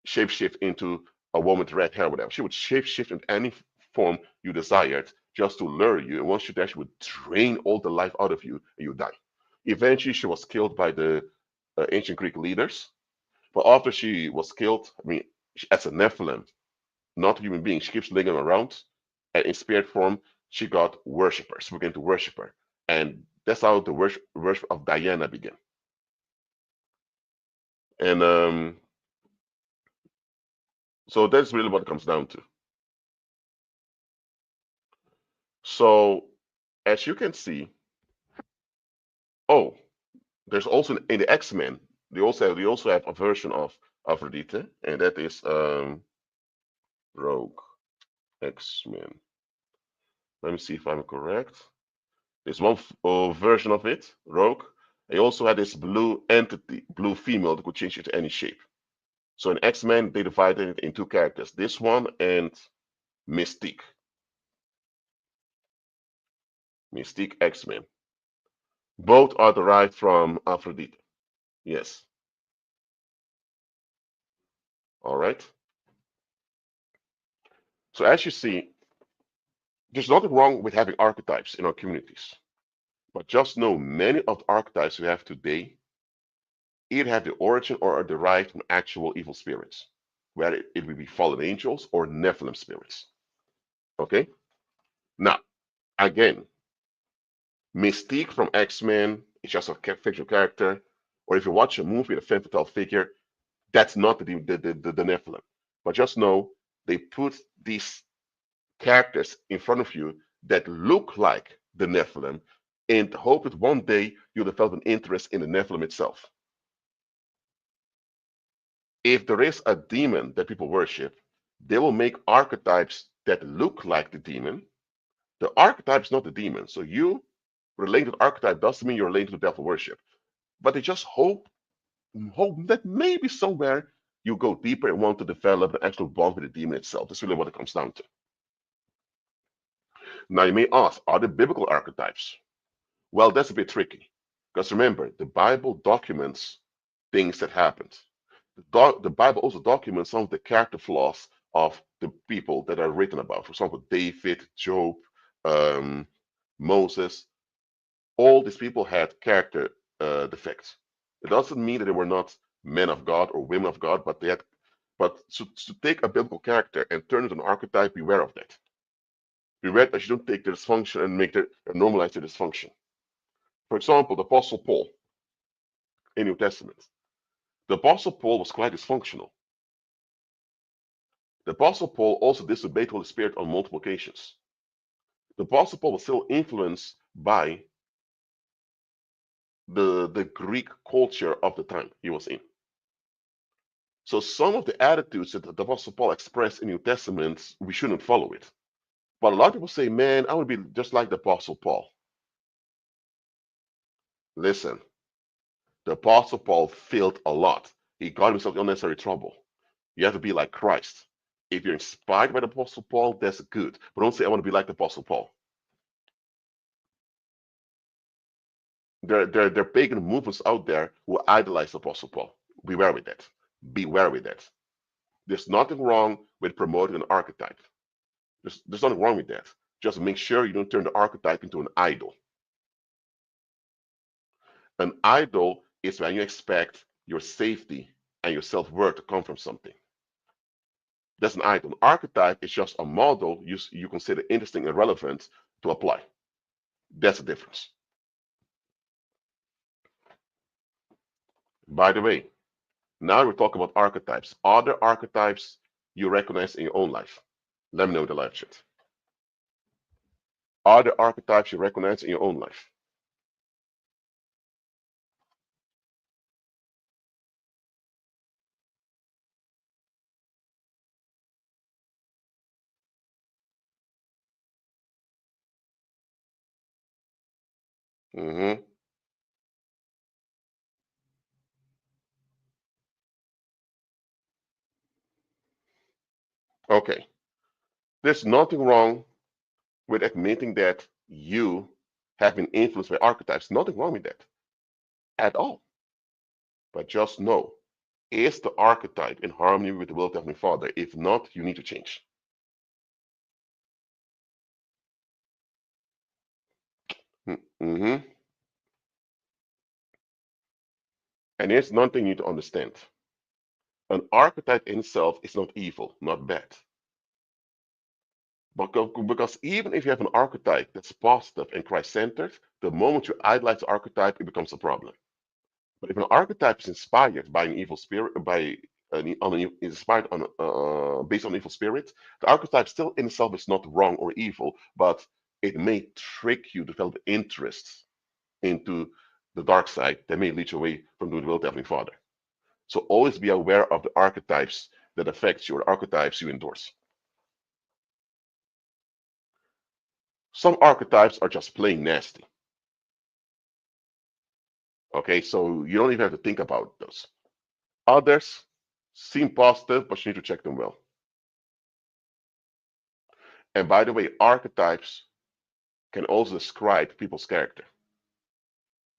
shapeshift into a woman with red hair, whatever. She would shapeshift in any form you desired just to lure you. And once you're there, she would drain all the life out of you and you die. Eventually, she was killed by the ancient Greek leaders. But after she was killed, I mean, as a Nephilim, not a human being, she keeps lingering around. And in spirit form, she got worshippers. We began to worship her. And that's how the worship of Diana began. And so that's really what it comes down to. So as you can see, oh, there's also in the X-Men, they also have a version of Aphrodite, and that is Rogue X-Men. Let me see if I'm correct. There's one version of it, Rogue. They also had this blue entity, blue female that could change into any shape. So in X-Men, they divided it in two characters, this one and Mystique. Mystique X-Men. Both are derived from Aphrodite. Yes. All right. So as you see, there's nothing wrong with having archetypes in our communities. But just know many of the archetypes we have today either have the origin or are derived from actual evil spirits, whether it would be fallen angels or Nephilim spirits. Okay? Now, again, Mystique from X-Men is just a fictional character, or if you watch a movie with a femme fatale figure, that's not the Nephilim. But just know they put these characters in front of you that look like the Nephilim and hope that one day you'll develop an interest in the Nephilim itself. If there is a demon that people worship, they will make archetypes that look like the demon. The archetype is not the demon. So you relating to the archetype doesn't mean you're related to devil worship. But they just hope that maybe somewhere you go deeper and want to develop an actual bond with the demon itself. That's really what it comes down to. Now you may ask, are there biblical archetypes? Well, that's a bit tricky. Because remember, the Bible documents things that happened. The Bible also documents some of the character flaws of the people that are written about. For example, David, Job, Moses. All these people had character defects. It doesn't mean that they were not men of God or women of God, but they had. But to take a biblical character and turn it into an archetype, beware of that. Beware that you don't take their dysfunction and normalize their dysfunction. For example, the Apostle Paul in the New Testament. The Apostle Paul was quite dysfunctional. The Apostle Paul also disobeyed the Holy Spirit on multiple occasions. The Apostle Paul was still influenced by the Greek culture of the time he was in. So some of the attitudes that the Apostle Paul expressed in the New Testament, we shouldn't follow it. But a lot of people say, man, I would be just like the Apostle Paul. Listen, the Apostle Paul failed a lot. He got himself in unnecessary trouble. You have to be like Christ. If you're inspired by the Apostle Paul, that's good. But don't say, I want to be like the Apostle Paul. There are pagan movements out there who idolize the Apostle Paul. Beware with that. Beware with that. There's nothing wrong with promoting an archetype. There's nothing wrong with that. Just make sure you don't turn the archetype into an idol. An idol is when you expect your safety and your self-worth to come from something. That's an idol. An archetype is just a model you consider interesting and relevant to apply. That's the difference. By the way, now we're talking about archetypes. Other archetypes you recognize in your own life. Let me know in the live chat. Are there archetypes you recognize in your own life? Mm-hmm. Okay. There's nothing wrong with admitting that you have been influenced by archetypes. Nothing wrong with that at all. But just know, is the archetype in harmony with the will of the Heavenly Father? If not, you need to change. Mm-hmm. And here's another thing you need to understand. An archetype in itself is not evil, not bad. Because even if you have an archetype that's positive and Christ-centered, the moment you idolize the archetype, it becomes a problem. But if an archetype is inspired by an evil spirit, inspired on based on evil spirit, the archetype still in itself is not wrong or evil, but it may trick you to develop interests into the dark side that may lead you away from doing the will of the Heavenly Father. So always be aware of the archetypes that affect you, or archetypes you endorse. Some archetypes are just plain nasty. Okay, so you don't even have to think about those. Others seem positive, but you need to check them well. And by the way, archetypes can also describe people's character.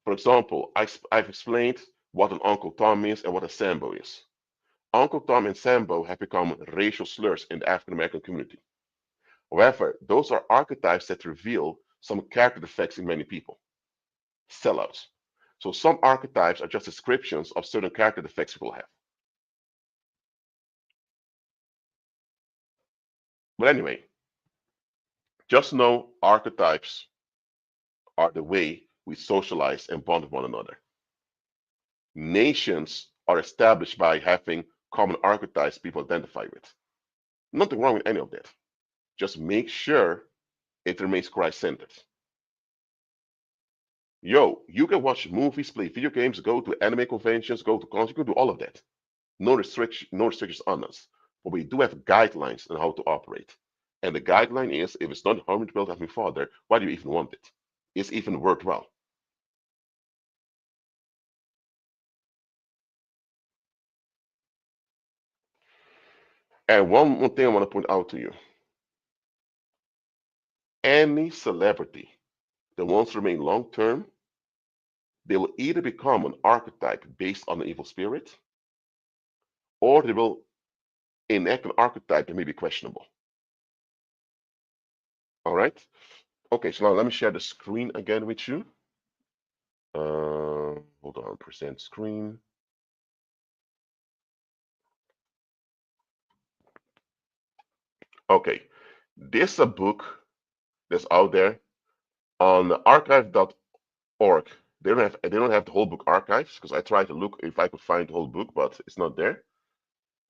For example, I've explained what an Uncle Tom is and what a Sambo is. Uncle Tom and Sambo have become racial slurs in the African American community. However, those are archetypes that reveal some character defects in many people. Sellouts. So some archetypes are just descriptions of certain character defects people have. But anyway, just know archetypes are the way we socialize and bond with one another. Nations are established by having common archetypes people identify with. Nothing wrong with any of that. Just make sure it remains Christ-centered. Yo, you can watch movies, play video games, go to anime conventions, go to concerts, you can do all of that. No restrictions on us. But we do have guidelines on how to operate. And the guideline is, if it's not harming the will of Heavenly Father, why do you even want it? It's even worthwhile. And one more thing I want to point out to you. Any celebrity that wants to remain long-term, they will either become an archetype based on the evil spirit, or they will enact an archetype that may be questionable. All right? Okay, so now let me share the screen again with you. Hold on, present screen. Okay, this is a book that's out there on archive.org. They don't have the whole book archives, because I tried to look if I could find the whole book, but it's not there.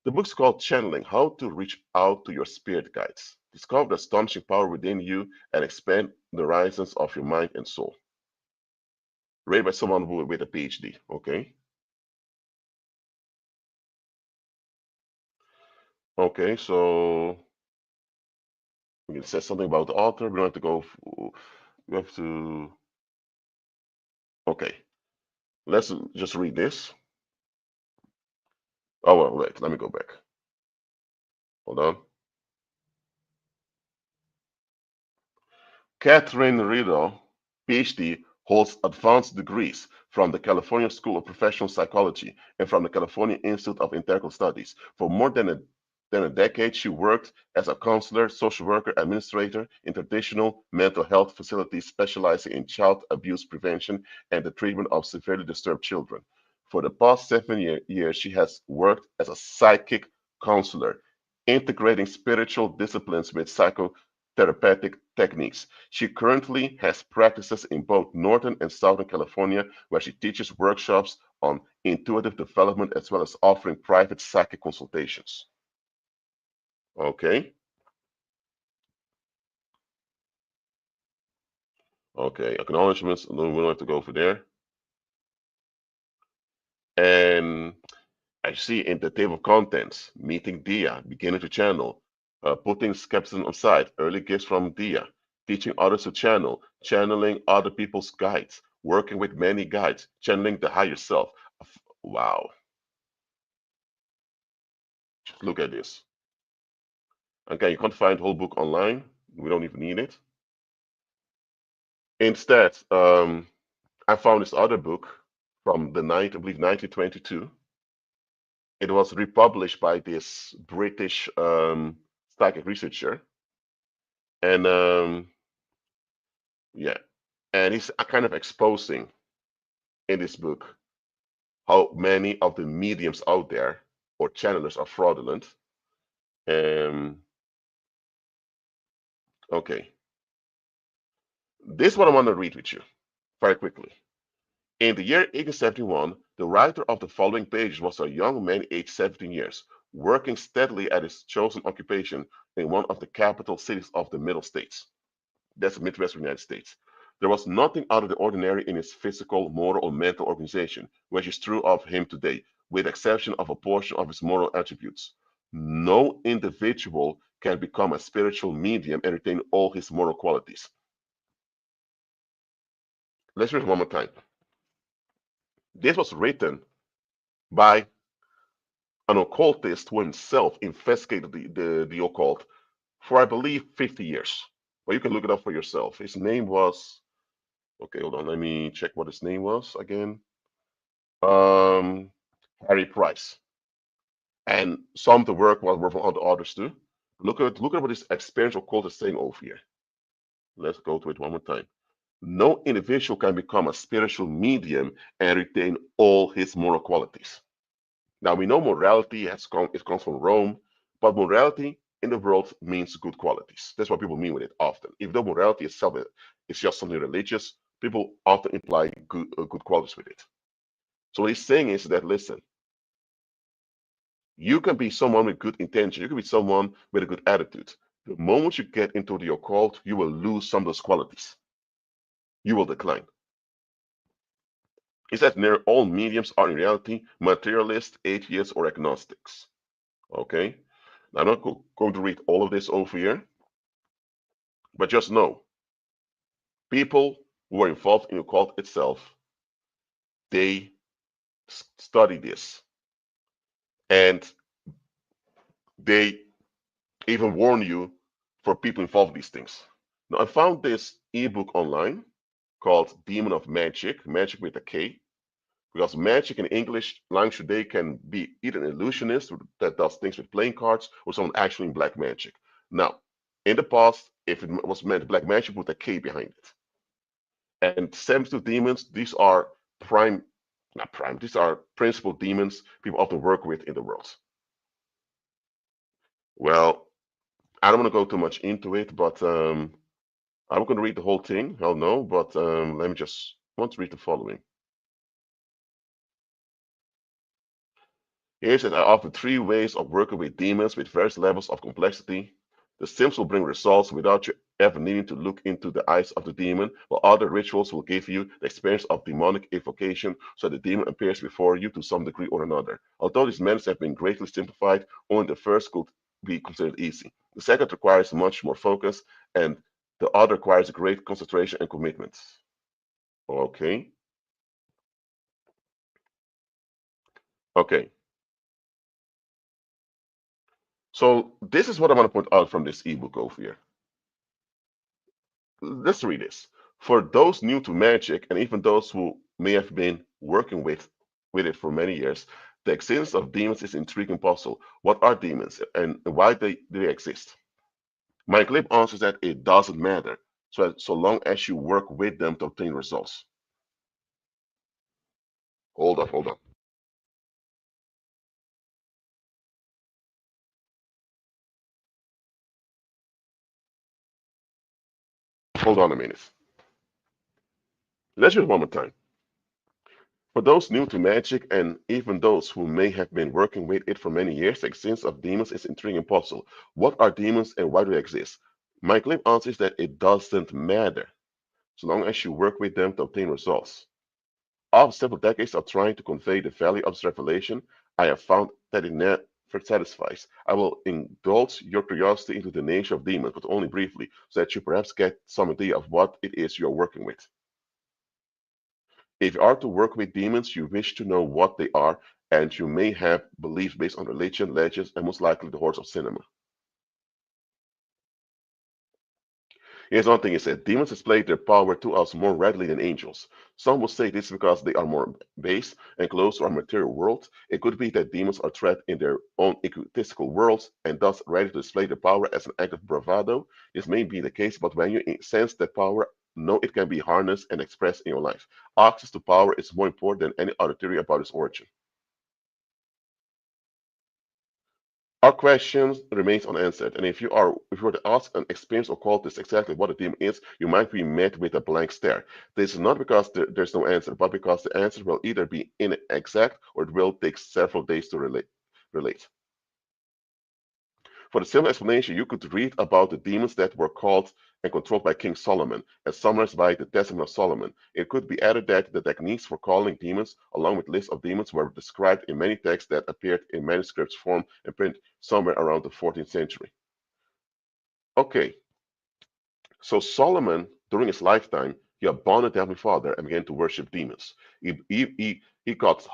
The book's called Channeling: How to Reach Out to Your Spirit Guides. Discover the astonishing power within you and expand the horizons of your mind and soul. Read by someone with a PhD, okay? Okay, so it says something about the author. We don't have to go, we have to, okay. Let's just read this. Oh, well, wait, let me go back. Hold on. Catherine Riddle, PhD, holds advanced degrees from the California School of Professional Psychology and from the California Institute of Integral Studies. For more than a decade, she worked as a counselor, social worker, administrator in traditional mental health facilities, specializing in child abuse prevention and the treatment of severely disturbed children. For the past 7 years, she has worked as a psychic counselor, integrating spiritual disciplines with psychotherapeutic techniques. She currently has practices in both Northern and Southern California, where she teaches workshops on intuitive development as well as offering private psychic consultations. Okay. Okay, acknowledgements. No, we don't have to go for there. And I see in the table of contents, meeting Dia, beginning to channel, putting skepticism aside, early gifts from Dia, teaching others to channel, channeling other people's guides, working with many guides, channeling the higher self. Wow. Just look at this. Okay, you can't find the whole book online. We don't even need it. Instead, I found this other book from the I believe 1922. It was republished by this British psychic researcher, and yeah, and he's kind of exposing in this book how many of the mediums out there or channelers are fraudulent. Okay, this is what I want to read with you very quickly. In the year 1871, the writer of the following pages was a young man aged 17 years, working steadily at his chosen occupation in one of the capital cities of the Middle States. That's the Midwestern United States. There was nothing out of the ordinary in his physical, moral, or mental organization, which is true of him today, with the exception of a portion of his moral attributes. No individual can become a spiritual medium and retain all his moral qualities. Let's read it one more time. This was written by an occultist who himself investigated the occult for, I believe, 50 years. But you can look it up for yourself. His name was, okay, hold on, let me check what his name was again. Harry Price. And some of the work was from other authors too. Look at what this experiential occult is saying over here. Let's go to it one more time. No individual can become a spiritual medium and retain all his moral qualities. Now we know morality it comes from Rome, but morality in the world means good qualities. That's what people mean with it often. If the morality itself is just something religious, people often imply good qualities with it. So what he's saying is that, listen, you can be someone with good intention. You can be someone with a good attitude. The moment you get into the occult, you will lose some of those qualities. You will decline. He says nearly all mediums are in reality materialists, atheists, or agnostics. Okay? Now, I'm not going to read all of this over here, but just know, people who are involved in the occult itself, they study this. And they even warn you for people involved in these things. Now, I found this ebook online called Demon of Magic, magic with a K, because magic in English language today can be either an illusionist that does things with playing cards or someone actually in black magic. Now, in the past, if it was meant black magic, with a K behind it. And 72 demons, these are these are principal demons people often work with in the world. Well, I don't want to go too much into it, but I'm going to read the whole thing. Hell no, but let me just want to read the following. Here it says, I offer 3 ways of working with demons with various levels of complexity. The Sims will bring results without you ever needing to look into the eyes of the demon, while other rituals will give you the experience of demonic evocation, so the demon appears before you to some degree or another. Although these methods have been greatly simplified, only the first could be considered easy. The second requires much more focus, and the other requires great concentration and commitment. Okay. Okay. So this is what I want to point out from this ebook over here. Let's read this. For those new to magic, and even those who may have been working with it for many years, the existence of demons is an intriguing puzzle. What are demons and why do they exist? My clip answers that it doesn't matter, so long as you work with them to obtain results. Hold on. Hold on a minute. Let's read it one more time. For those new to magic, and even those who may have been working with it for many years, the existence of demons is an intriguing puzzle. What are demons and why do they exist? My claim answer is that it doesn't matter, so long as you work with them to obtain results. After several decades of trying to convey the value of this revelation, I have found that it never satisfies. I will indulge your curiosity into the nature of demons, but only briefly, so that you perhaps get some idea of what it is you are working with. If you are to work with demons, you wish to know what they are, and you may have beliefs based on religion, legends, and most likely the horrors of cinema. Here's one thing he said: demons display their power to us more readily than angels. Some will say this is because they are more base and close to our material world. It could be that demons are trapped in their own egotistical worlds and thus ready to display their power as an act of bravado. This may be the case, but when you sense that power, know it can be harnessed and expressed in your life. Access to power is more important than any other theory about its origin. Our question remains unanswered, and if you were to ask an experienced occultist exactly what a demon is, you might be met with a blank stare. This is not because there's no answer, but because the answer will either be inexact or it will take several days to relate. For the simple explanation, you could read about the demons that were called and controlled by King Solomon, as summarized by the Testament of Solomon. It could be added that the techniques for calling demons, along with lists of demons, were described in many texts that appeared in manuscripts form and print somewhere around the 14th century. Okay, so Solomon, during his lifetime, he abandoned the Heavenly Father and began to worship demons. He got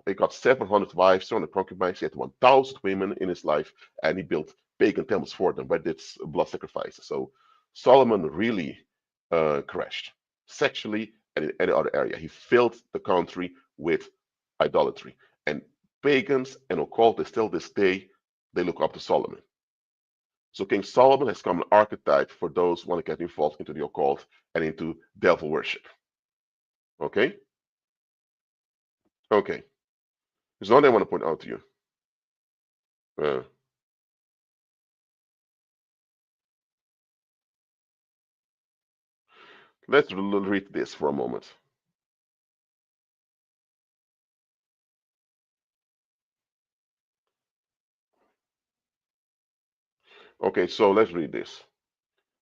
he got 700 wives, 200 concubines. He had 1,000 women in his life, and he built pagan temples for them, where did blood sacrifices. So Solomon really crashed sexually and in any other area. He filled the country with idolatry, and pagans and occultists still this day they look up to Solomon. So King Solomon has become an archetype for those who want to get involved into the occult and into devil worship. Okay? Okay. There's one thing I want to point out to you. Uh, let's read this for a moment. Okay, so let's read this.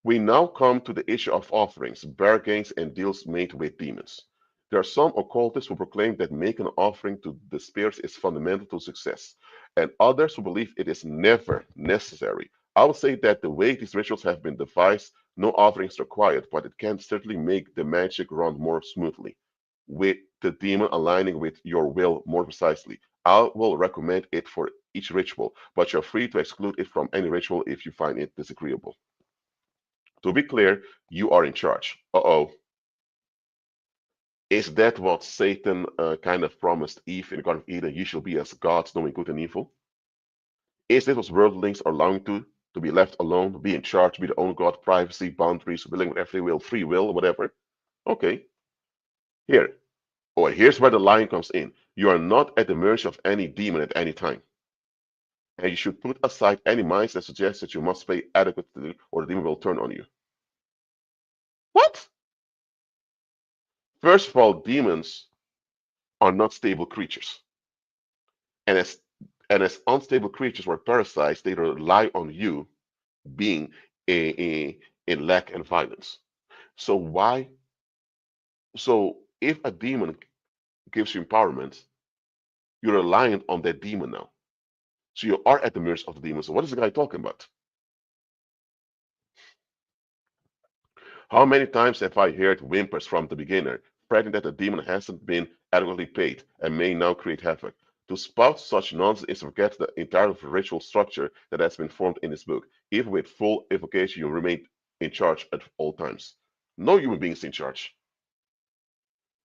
We now come to the issue of offerings, bargains, and deals made with demons. There are some occultists who proclaim that making an offering to the spirits is fundamental to success, and others who believe it is never necessary. I would say that the way these rituals have been devised, no offerings required, but it can certainly make the magic run more smoothly, with the demon aligning with your will more precisely. I will recommend it for each ritual, but you're free to exclude it from any ritual if you find it disagreeable. To be clear, you are in charge. Uh-oh. Is that what Satan kind of promised Eve in the Garden of Eden? You shall be as gods, knowing good and evil. Is this what worldlings are longing to be left alone, be in charge, be their own god, privacy, boundaries, willing with every free will, whatever? Okay. Here. Oh, here's where the line comes in. You are not at the mercy of any demon at any time. And you should put aside any minds that suggest that you must pay adequately or the demon will turn on you. What? First of all, demons are not stable creatures. And as unstable creatures or parasites, they rely on you being in lack and violence. So why? So if a demon gives you empowerment, you're reliant on that demon now. So you are at the mercy of the demon. So what is the guy talking about? How many times have I heard whimpers from the beginner, fretting that the demon hasn't been adequately paid and may now create havoc? To spout such nonsense is to forget the entire ritual structure that has been formed in this book. Even with full evocation, you remain in charge at all times. No human being is in charge.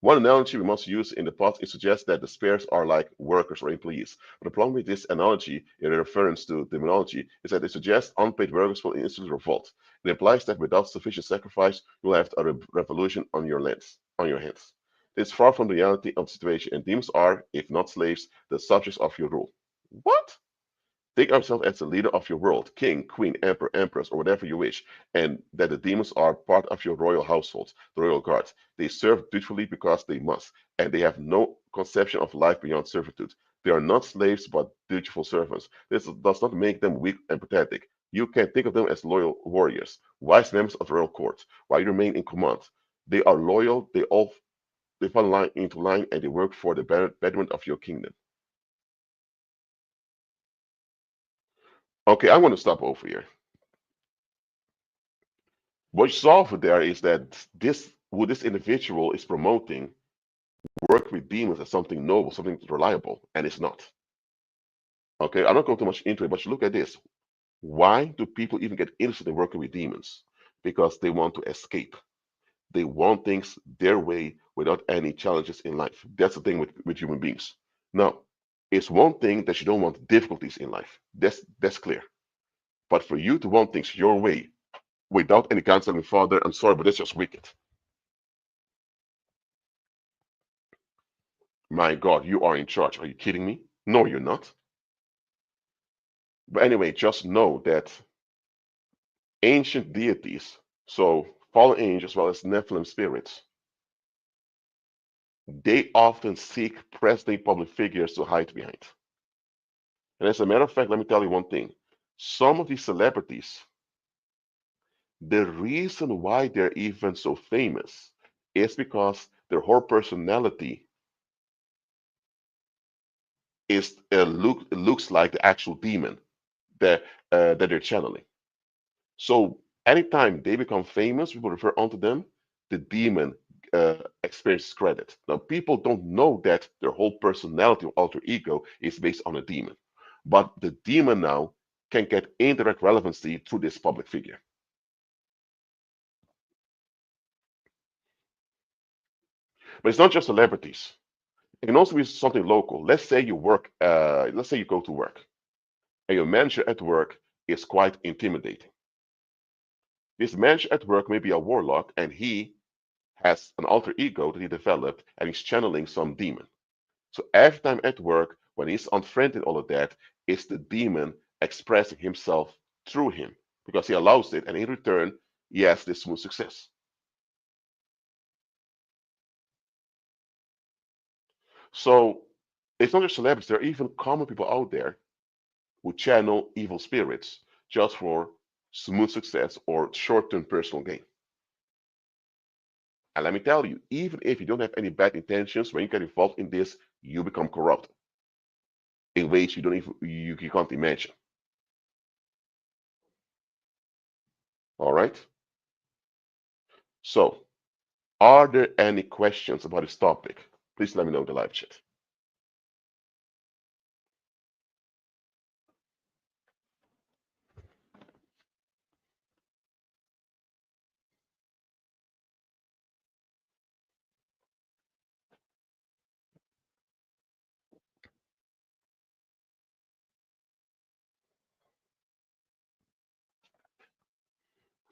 One analogy we must use in the past is to suggest that the spirits are like workers or employees. But the problem with this analogy, in reference to demonology, is that it suggests unpaid workers will instantly revolt. It implies that without sufficient sacrifice, you will have a revolution on your hands. This is far from the reality of the situation, and demons are, if not slaves, the subjects of your rule. What? Think of yourself as the leader of your world, king, queen, emperor, empress, or whatever you wish, and that the demons are part of your royal household, the royal guards. They serve dutifully because they must, and they have no conception of life beyond servitude. They are not slaves, but dutiful servants. This does not make them weak and pathetic. You can think of them as loyal warriors, wise members of the royal court, while you remain in command. They are loyal. They fall into line and they work for the betterment of your kingdom. Okay, I'm going to stop over here. What you saw over there is that this individual is promoting work with demons as something noble, something reliable, and it's not. Okay, I'm not going too much into it, but you look at this. Why do people even get interested in working with demons? Because they want to escape. They want things their way without any challenges in life. That's the thing with human beings. Now, it's one thing that you don't want difficulties in life. That's clear. But for you to want things your way without any counseling, Father, I'm sorry, but that's just wicked. My God, you are in charge. Are you kidding me? No, you're not. But anyway, just know that ancient deities, so fallen angels as well as Nephilim spirits, they often seek present public figures to hide behind. And as a matter of fact, let me tell you one thing. Some of these celebrities, the reason why they're even so famous is because their whole personality looks like the actual demon that they're channeling. So anytime they become famous, people refer onto them, the demon experiences credit. Now, people don't know that their whole personality or alter ego is based on a demon. But the demon now can get indirect relevancy through this public figure. But it's not just celebrities. It can also be something local. Let's say you go to work, and your manager at work is quite intimidating. This manager at work may be a warlock, and he has an alter ego that he developed, and he's channeling some demon. So every time at work, when he's unfriended, all of that, it's the demon expressing himself through him because he allows it, and in return, he has this smooth success. So it's not just celebrities, there are even common people out there who channel evil spirits just for smooth success or short-term personal gain. And let me tell you, even if you don't have any bad intentions, when you get involved in this, you become corrupt in ways you can't imagine. All right. So, are there any questions about this topic? Please let me know in the live chat.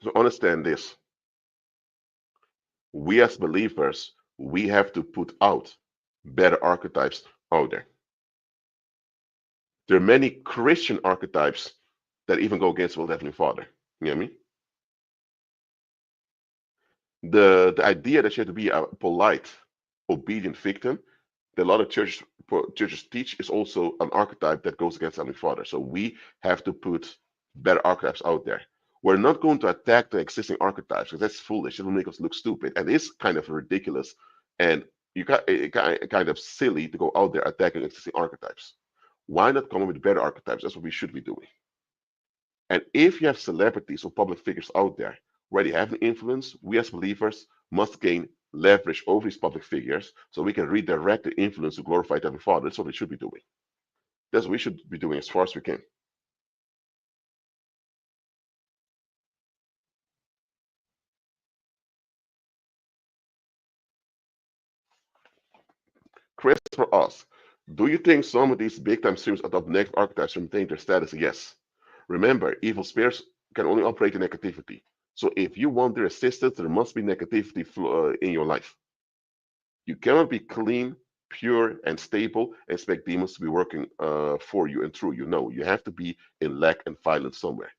So understand this. We as believers, we have to put out better archetypes out there. There are many Christian archetypes that even go against the Heavenly Father. You know what I mean? The idea that you have to be a polite, obedient victim that a lot of churches teach is also an archetype that goes against Heavenly Father. So we have to put better archetypes out there. We're not going to attack the existing archetypes because that's foolish. It will make us look stupid, and it's kind of ridiculous, and kind of silly to go out there attacking existing archetypes. Why not come up with better archetypes? That's what we should be doing. And if you have celebrities or public figures out there where they have an influence, we as believers must gain leverage over these public figures so we can redirect the influence to glorify the Heavenly Father. That's what we should be doing. That's what we should be doing as far as we can. Chris for us. Do you think some of these big time streams adopt negative archetypes to maintain their status? Yes. Remember, evil spirits can only operate in negativity. So if you want their assistance, there must be negativity in your life. You cannot be clean, pure, and stable and expect demons to be working for you and through you. No, you have to be in lack and violence somewhere.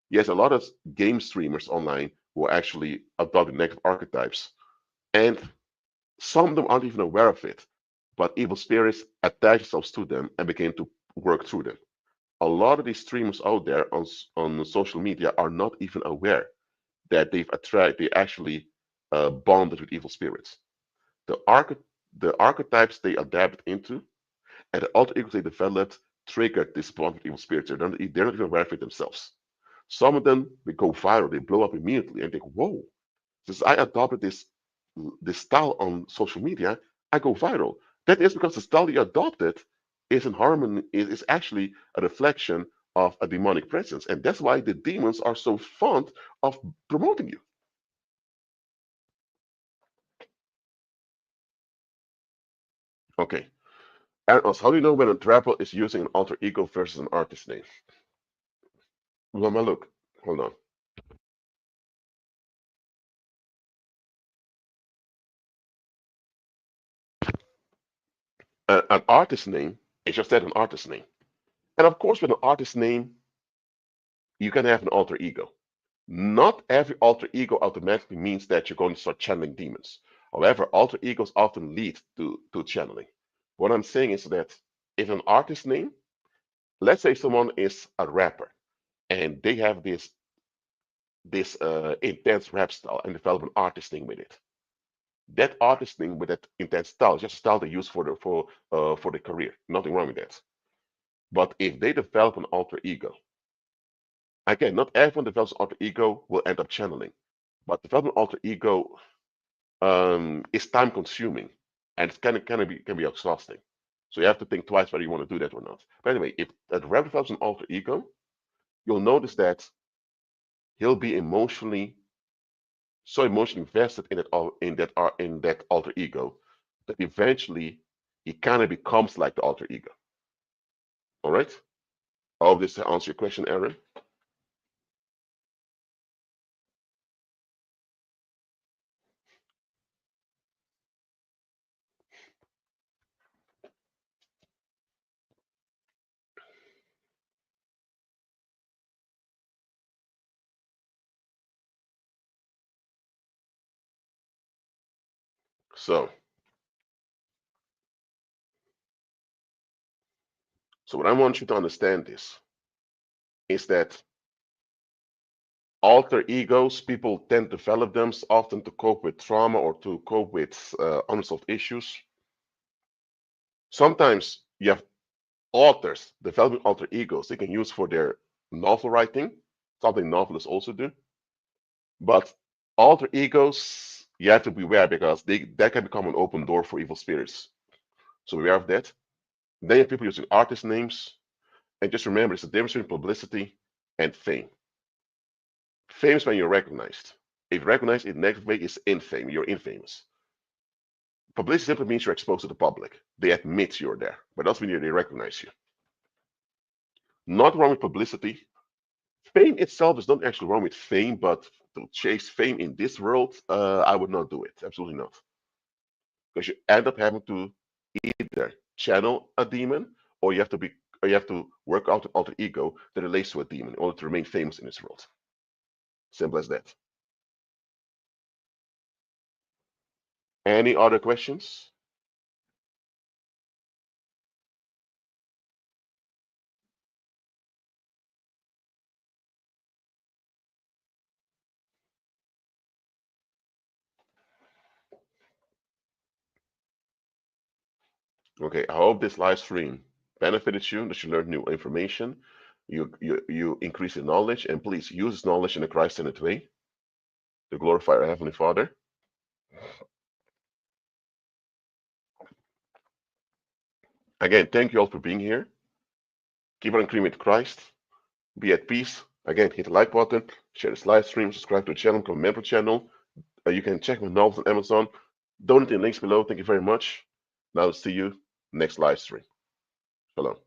Yes, a lot of game streamers online who are actually adopting negative archetypes, and some of them aren't even aware of it, but evil spirits attach themselves to them and begin to work through them. A lot of these streamers out there on social media are not even aware that they actually bonded with evil spirits. The archetypes they adapted into and the alter egos they developed triggered this bond with evil spirits. They're not even aware of it themselves. Some of them they go viral, they blow up immediately, and think, "Whoa! Since I adopted this style on social media, I go viral." That is because the style you adopted is in harmony, is actually a reflection of a demonic presence, and that's why the demons are so fond of promoting you. Okay. And also, how do you know when a trapper is using an alter ego versus an artist name? Well, my look. Hold on. An artist name is just that, an artist name. And of course, with an artist name, you can have an alter ego. Not every alter ego automatically means that you're going to start channeling demons. However, alter egos often lead to channeling. What I'm saying is that if an artist name, let's say someone is a rapper and they have this intense rap style and develop an artist name with it. That artist name with that intense style is just a style they use for the career. Nothing wrong with that. But if they develop an alter ego, again, not everyone develops an alter ego will end up channeling. But developing an alter ego is time consuming and it can be exhausting. So you have to think twice whether you want to do that or not. But anyway, if a rapper develops an alter ego, you'll notice that he'll be so emotionally invested in that alter ego that eventually he kind of becomes like the alter ego. All right. I hope this answers your question, Aaron. So what I want you to understand is that alter egos, people tend to develop them often to cope with trauma or to cope with unresolved issues. Sometimes you have authors developing alter egos they can use for their novel writing, something novelists also do. But alter egos, you have to beware because that can become an open door for evil spirits. So beware of that. Then you have people using artist names. And just remember, it's a difference between publicity and fame. Fame is when you're recognized. If you're recognized in a negative way, it's infame. You're infamous. Publicity simply means you're exposed to the public. They admit you're there, but doesn't mean they recognize you. Not wrong with publicity. Fame itself is not actually wrong with fame, but to chase fame in this world, I would not do it. Absolutely not. Because you end up having to either channel a demon or you have to work out an alter ego that relates to a demon in order to remain famous in this world. Simple as that. Any other questions? Okay, I hope this live stream benefited you, that you learned new information, you increase your knowledge, and please use this knowledge in a Christ-centered way to glorify our Heavenly Father. Again, thank you all for being here. Keep on agreeing with Christ. Be at peace. Again, hit the like button, share this live stream, subscribe to the channel, become a member channel. You can check my novels on Amazon. Donate in links below. Thank you very much. Now, see you next live stream. Shalom.